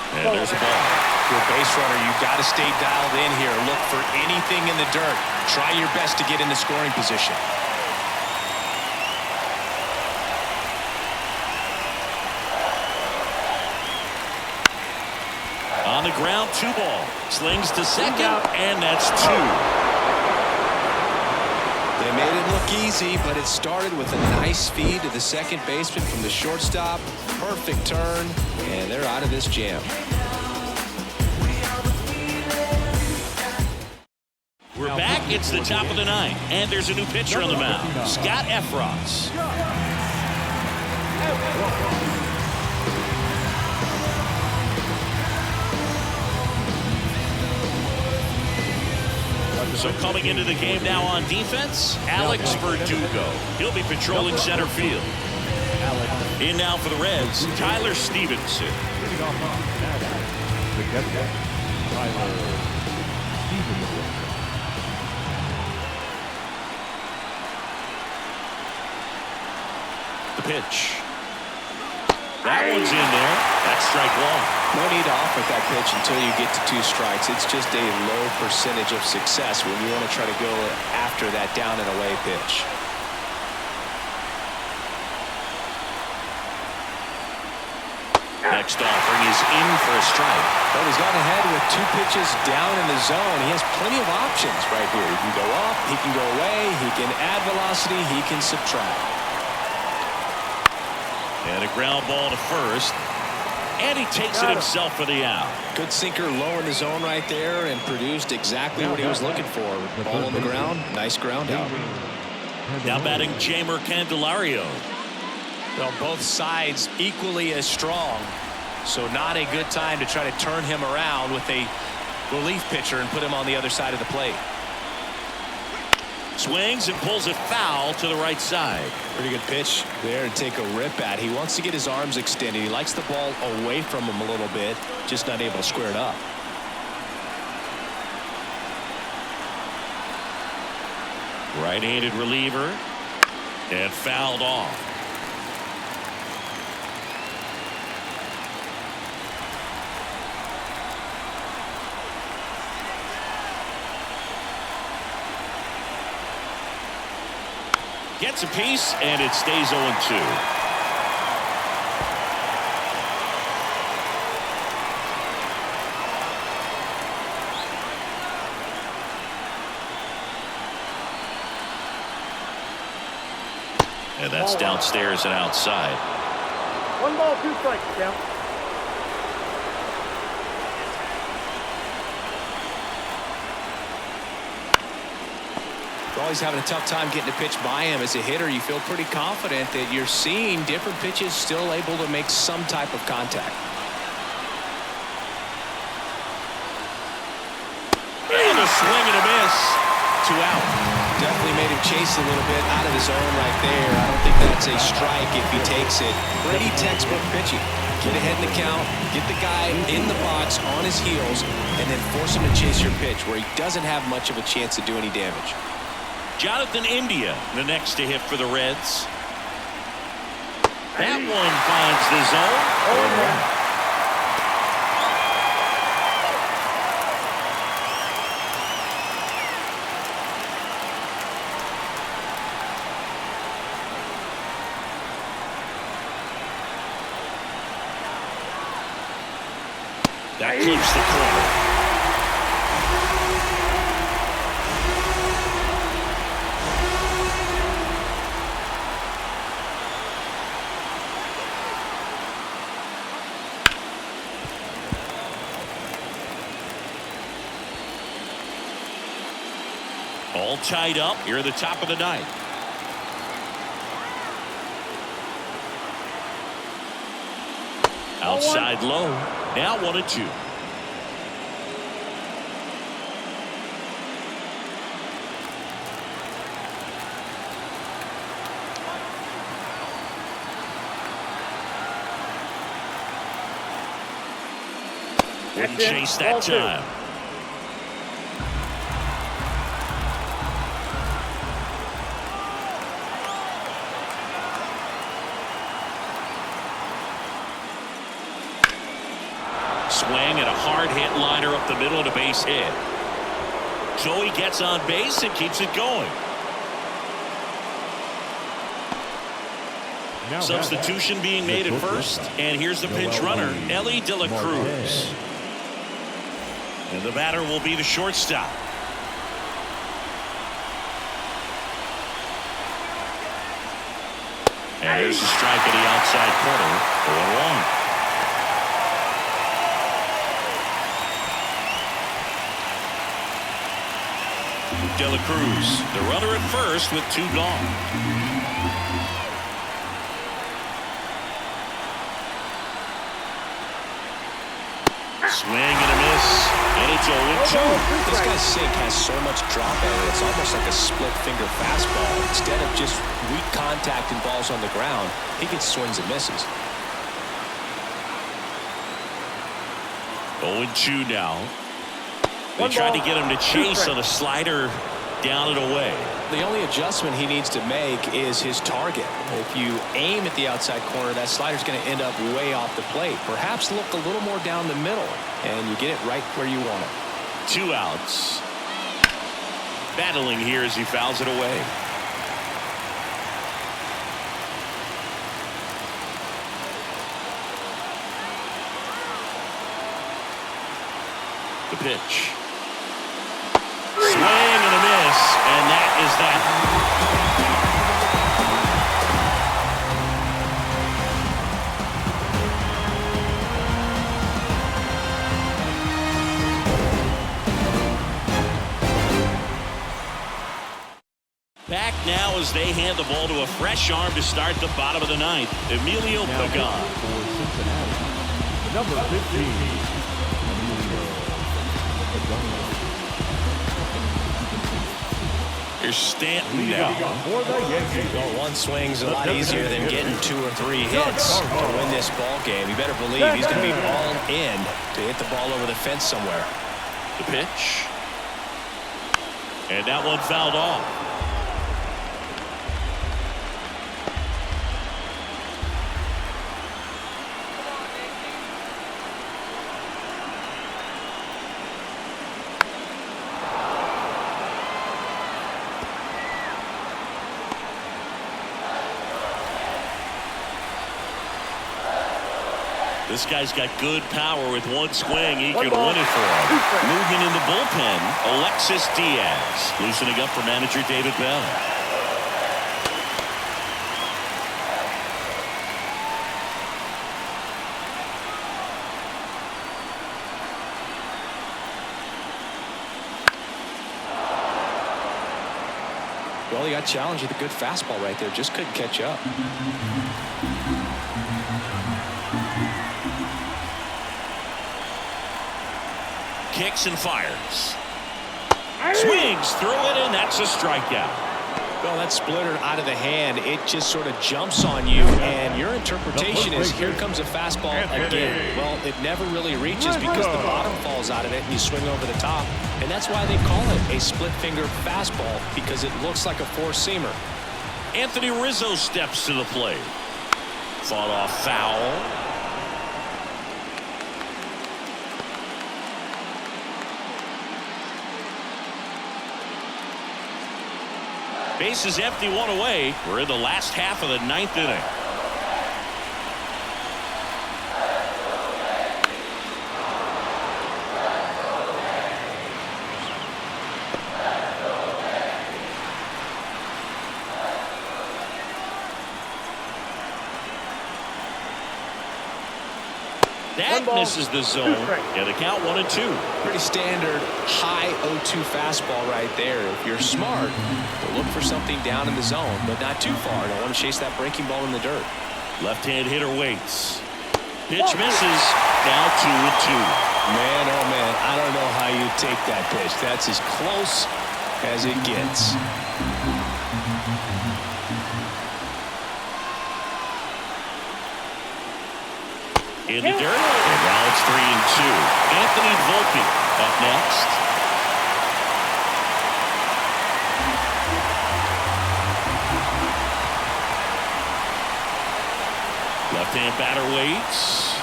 And there's a ball. You're a base runner, you got to stay dialed in here. Look for anything in the dirt. Try your best to get in the scoring position. On the ground, 2 ball. Slings to second, and that's 2. They made it look easy, but it started with a nice feed to the second baseman from the shortstop. Perfect turn, and they're out of this jam. We're back. It's the top of the 9th, and there's a new pitcher on the mound, Scott Efros. So coming into the game now on defense, Alex Verdugo. He'll be patrolling center field. In now for the Reds, Tyler Stevenson. The pitch. That one's in there. That's strike 1. No need to offer that pitch until you get to 2 strikes. It's just a low percentage of success when you want to try to go after that down and away pitch. Next offering is in for a strike. Well, he's gone ahead with 2 pitches down in the zone. He has plenty of options right here. He can go up, he can go away, he can add velocity, he can subtract. And a ground ball to first. And he takes it himself for the out. Good sinker low in the zone right there and produced exactly what he was looking for. Ball on the ground, nice ground out. Now batting Jamer Candelario. Well, both sides equally as strong, so not a good time to try to turn him around with a relief pitcher and put him on the other side of the plate. Swings and pulls it foul to the right side. Pretty good pitch there to take a rip at. He wants to get his arms extended. He likes the ball away from him a little bit, just not able to square it up. Right-handed reliever and fouled off. Gets a piece, and it stays 0-2. And that's downstairs and outside. 1 ball, 2 strikes, count. Always having a tough time getting a pitch by him. As a hitter, you feel pretty confident that you're seeing different pitches still able to make some type of contact. And a swing and a miss. 2 out. Definitely made him chase a little bit out of his zone right there. I don't think that's a strike if he takes it. Pretty textbook pitching. Get ahead in the count, get the guy in the box on his heels, and then force him to chase your pitch where he doesn't have much of a chance to do any damage. Jonathan India, the next to hit for the Reds. That one finds the zone. That clips the corner. All tied up here at the top of the ninth. Outside low. Now 1-2. Wouldn't chase that time. Swing and a hard hit liner up the middle and a base hit. So he gets on base and keeps it going. Substitution being made at first, and here's the pinch runner, Ellie De La Cruz. And the batter will be the shortstop. And there's a strike at the outside corner, 0-1. De La Cruz, the runner at first with 2 gone. Swing and a miss, and it's 0-2. This guy's sink has so much drop in it. It's almost like a split finger fastball. Instead of just weak contact and balls on the ground, he gets swings and misses. 0-2 now. They tried to get him to chase on a slider down and away. The only adjustment he needs to make is his target. If you aim at the outside corner, that slider's going to end up way off the plate. Perhaps look a little more down the middle, and you get it right where you want it. 2 outs. Battling here as he fouls it away. The pitch. Swing and a miss, and that is that. Back now as they hand the ball to a fresh arm to start the bottom of the ninth. Emilio Pagan. For Cincinnati, number 15. Here's Stanton now. For the Yankees. Well, one swing's a lot easier than getting 2 or 3 hits to win this ball game. You better believe he's going to be all in to hit the ball over the fence somewhere. The pitch. And that one fouled off. This guy's got good power. With one swing, he could win it for him. Moving in the bullpen, Alexis Diaz. Loosening up for manager David Bell. Well, he got challenged with a good fastball right there. Just couldn't catch up. Kicks and fires. Swings through it, and that's a strikeout. Well, that splitter out of the hand, it just sort of jumps on you, and your interpretation is, here comes a fastball again. Well, it never really reaches because the bottom falls out of it, and you swing over the top. And that's why they call it a split-finger fastball, because it looks like a four-seamer. Anthony Rizzo steps to the plate. Fought off foul. Bases empty, one away. We're in the last half of the ninth inning. That misses the zone. Yeah, the count 1-2. Pretty standard high 0-2 fastball right there. If you're smart, look for something down in the zone, but not too far. Don't want to chase that breaking ball in the dirt. Left-hand hitter waits. Pitch misses. Now 2-2. Man, oh man, I don't know how you take that pitch. That's as close as it gets. In the dirt, and now it's 3-2. Anthony Volpe up next. Left-hand batter waits.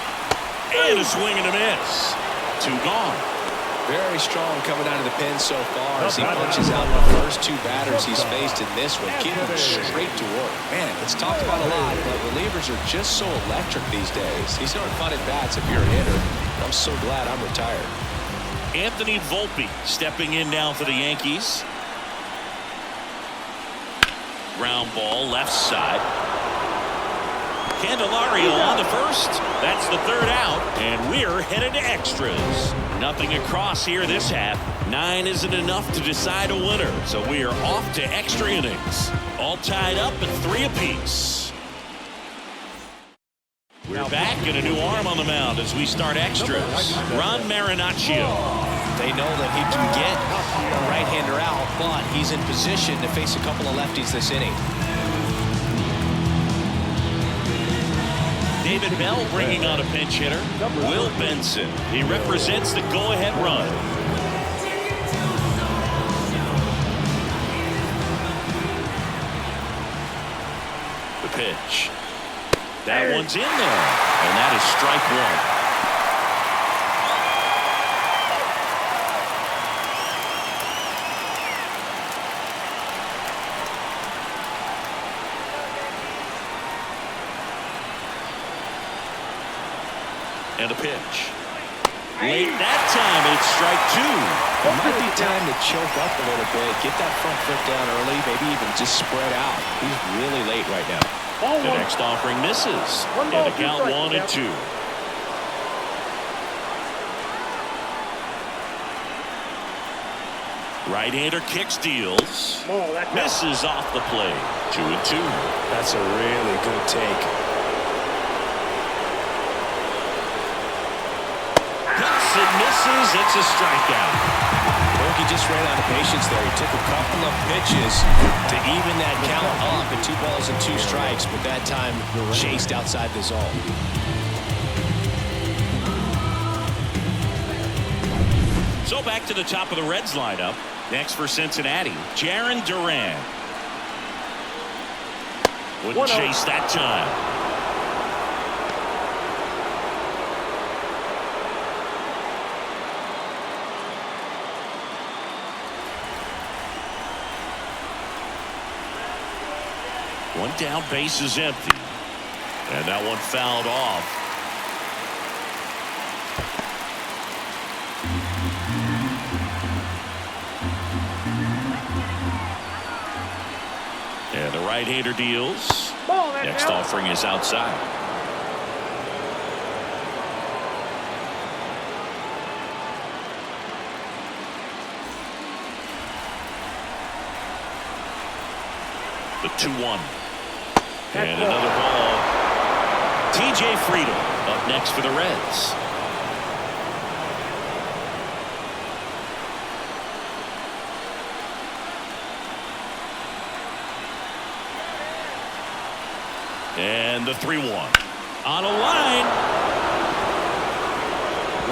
And a swing and a miss. 2 gone. Very strong coming out of the pen so far as he punches out the first 2 batters he's faced in this one. Keep him straight to work. Man, it's talked about a lot, but relievers are just so electric these days. These aren't fun at bats if you're a hitter. I'm so glad I'm retired. Anthony Volpe stepping in now for the Yankees. Ground ball left side. Candelario on the first. That's the 3rd out, and we're headed to extras. Nothing across here this half. 9 isn't enough to decide a winner, so we are off to extra innings. All tied up at 3 apiece. We're back and a new arm on the mound as we start extras. Ron Marinaccio. They know that he can get a right-hander out, but he's in position to face a couple of lefties this inning. David Bell bringing on a pinch hitter, Will Benson. He represents the go-ahead run. The pitch. That one's in there, and that is strike 1. And a pitch. Late that time, it's strike 2. It might be time to choke up a little bit, get that front foot down early, maybe even just spread out. He's really late right now. The next offering misses. And the count 1-2. Right-hander kicks, deals. Ball, that's out. Misses off the play. 2-2. That's a really good take. Hits and misses. It's a strikeout. He just ran out of patience there. He took a couple of pitches to even that count up at 2 balls and 2 strikes, but that time chased outside the zone. So back to the top of the Reds lineup. Next for Cincinnati, Jarren Duran. Wouldn't chase that time. One down, base is empty. And that one fouled off. And the right-hander deals. Ball, Next out. offering is outside. The 2-1. And another ball. TJ Friedel up next for the Reds. And the 3-1. On a line.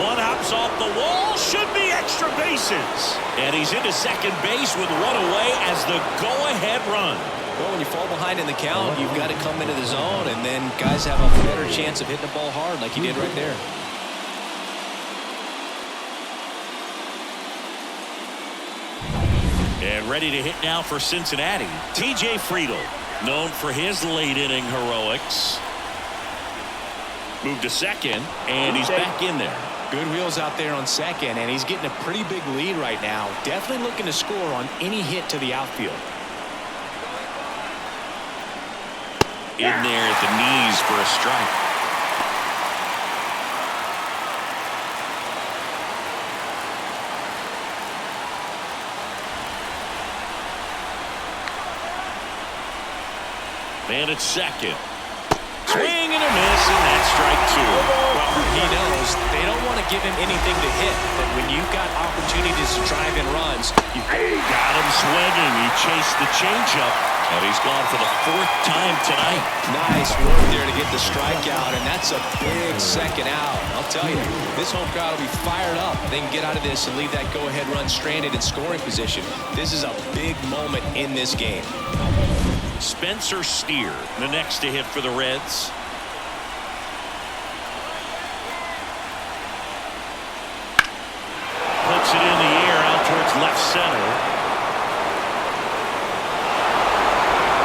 One hops off the wall. Should be extra bases. And he's into second base with one away as the go-ahead run. Well, when you fall behind in the count, you've got to come into the zone, and then guys have a better chance of hitting the ball hard like he did right there. And ready to hit now for Cincinnati, TJ Friedel, known for his late-inning heroics. Moved to second, and he's back in there. Good wheels out there on second, and he's getting a pretty big lead right now. Definitely looking to score on any hit to the outfield. In there at the knees for a strike. Man at second. Swing and a miss, and that's strike 2. Well, he knows they don't want to give him anything to hit, but when you've got opportunities to drive in runs, got him swinging. He chased the changeup, and he's gone for the 4th time tonight. Nice work there to get the strikeout, and that's a big second out. I'll tell you, this home crowd will be fired up. They can get out of this and leave that go-ahead run stranded in scoring position. This is a big moment in this game. Spencer Steer, the next to hit for the Reds. Puts it in the air out towards left center.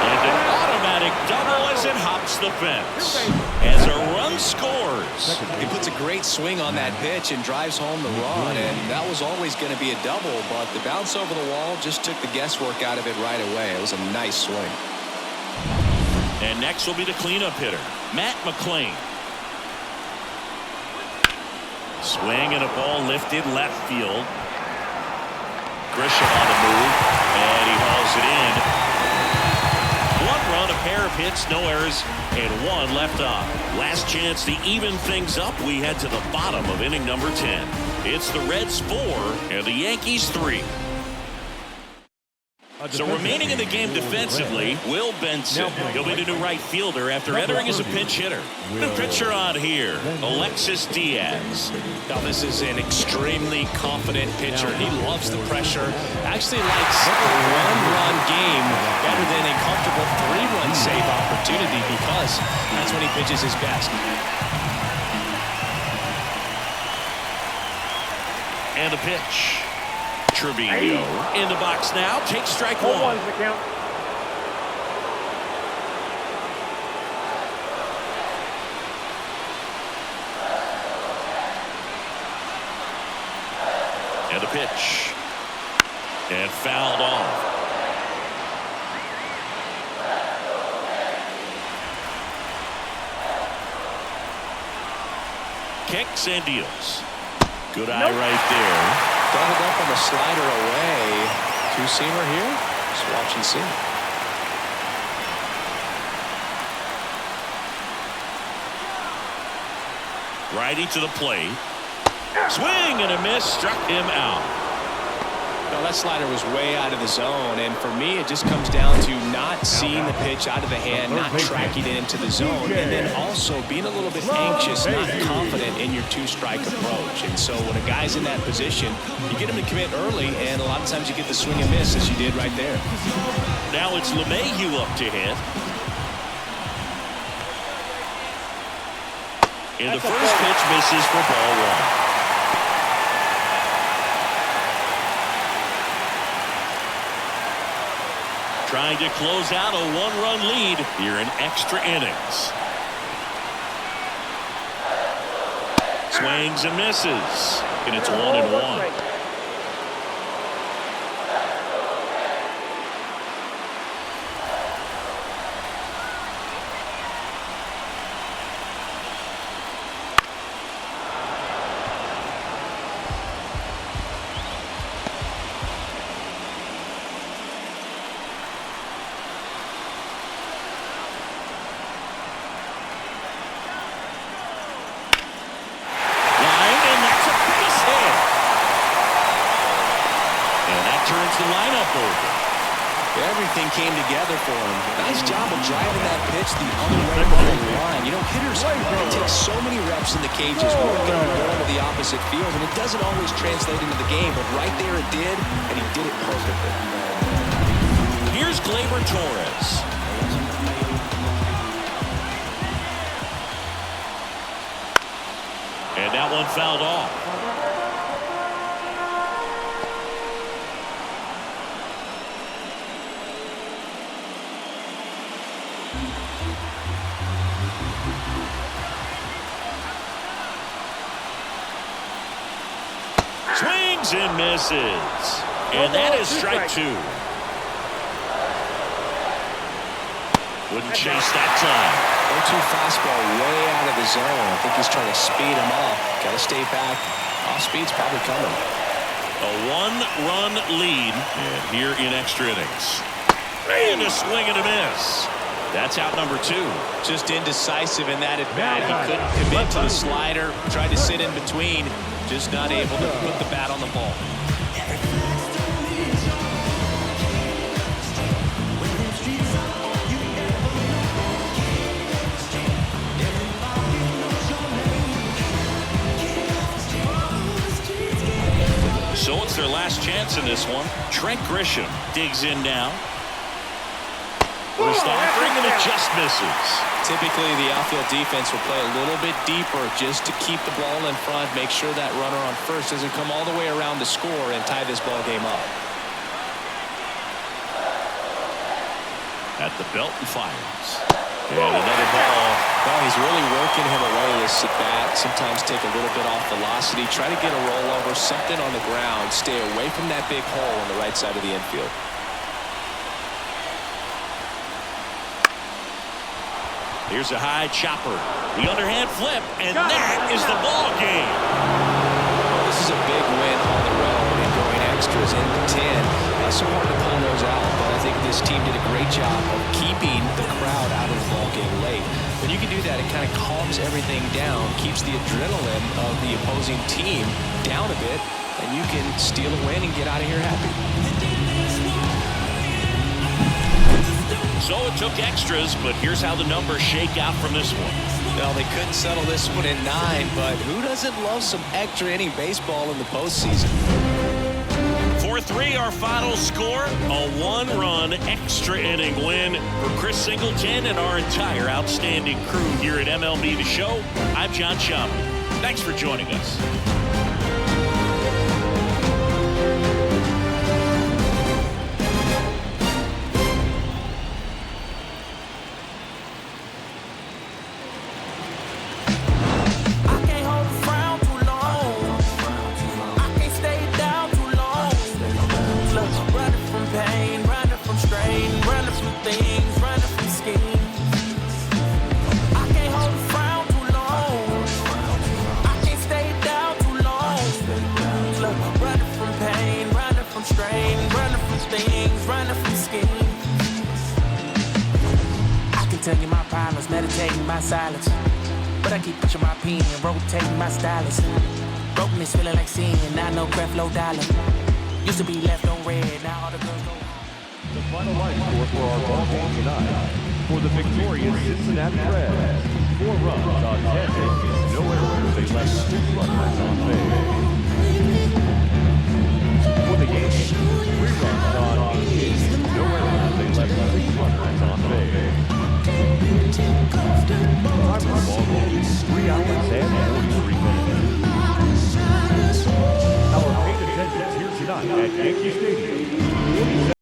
And an automatic double as it hops the fence. As a run scores. He puts a great swing on that pitch and drives home the run, and that was always going to be a double, but the bounce over the wall just took the guesswork out of it right away. It was a nice swing. And next will be the cleanup hitter, Matt McClain. Swing and a ball lifted left field. Grisham on the move, and he hauls it in. 1 run, a pair of hits, no errors, and 1 left on. Last chance to even things up. We head to the bottom of inning number 10. It's the Reds 4 and the Yankees 3. So remaining in the game defensively, Will Benson. He'll be the new right fielder after entering as a pinch hitter. The pitcher on here, Alexis Diaz. Now this is an extremely confident pitcher. He loves the pressure. Actually likes a 1-run game better than a comfortable 3-run save opportunity because that's when he pitches his best. And the pitch. Trevino in the box now. Takes strike 1. 1's the count. And the pitch. And fouled off. Kicks and deals. Good eye right there. Doubled up on the slider away. Two-seamer here. Just watch and see. Righty to the plate. Swing and a miss. Struck him out. No, that slider was way out of the zone, and for me, it just comes down to not seeing the pitch out of the hand, not tracking it into the zone, and then also being a little bit anxious, not confident in your two-strike approach. And so when a guy's in that position, you get him to commit early, and a lot of times you get the swing and miss, as you did right there. Now it's LeMahieu up to hit. And the first pitch misses for ball one. Trying to close out a one-run lead here in extra innings. Swings and misses. And it's 1-1. Everything came together for him. Nice job of driving that pitch the other way down the line. You know, hitters take so many reps in the cages, working on going to the opposite field, and it doesn't always translate into the game, but right there it did, and he did it perfectly. Here's Gleyber Torres. And that one fouled off. Swings and misses. And that is strike two. Wouldn't chase that time. 0-2 fastball way out of the zone. I think he's trying to speed him up. Got to stay back. Off speed's probably coming. A one-run lead and here in extra innings. And a swing and a miss. That's out number two. Just indecisive in that at bat. He couldn't commit to the slider. Tried to sit in between. Just not able to put the bat on the ball. So it's their last chance in this one. Trent Grisham digs in now. First offering, and it just misses. Typically, the outfield defense will play a little bit deeper just to keep the ball in front, make sure that runner on first doesn't come all the way around to score and tie this ball game up. At the belt and fires. And another ball. Well, he's really working him away this at bat. Sometimes take a little bit off velocity, try to get a rollover, something on the ground, stay away from that big hole on the right side of the infield. Here's a high chopper. The underhand flip, and that is the ball game. Well, this is a big win on the road and going extras into 10. Not so hard to pull those out, but I think this team did a great job of keeping the crowd out of the ball game late. When you can do that, it kind of calms everything down, keeps the adrenaline of the opposing team down a bit, and you can steal a win and get out of here happy. So it took extras, but here's how the numbers shake out from this one. Well, they couldn't settle this one in 9, but who doesn't love some extra inning baseball in the postseason? 4-3 our final score. A one-run extra inning win for Chris Singleton and our entire outstanding crew here at MLB The Show. I'm John Sciambi. Thanks for joining us. I can't hold a frown too long. I can't stay down too long. can tell you my problems, meditating my silence. But I keep pushing my pen, rotating my stylus. Brokenness feeling like sin, now no craft, low dollar. Used to be left on red, now all the girls go. The final line score for our ball game tonight. For the victorious Cincinnati Reds, 4 runs on 10 bases, no errors. They left 2 runners on base. For the Yankees, 3 runs on 8 bases.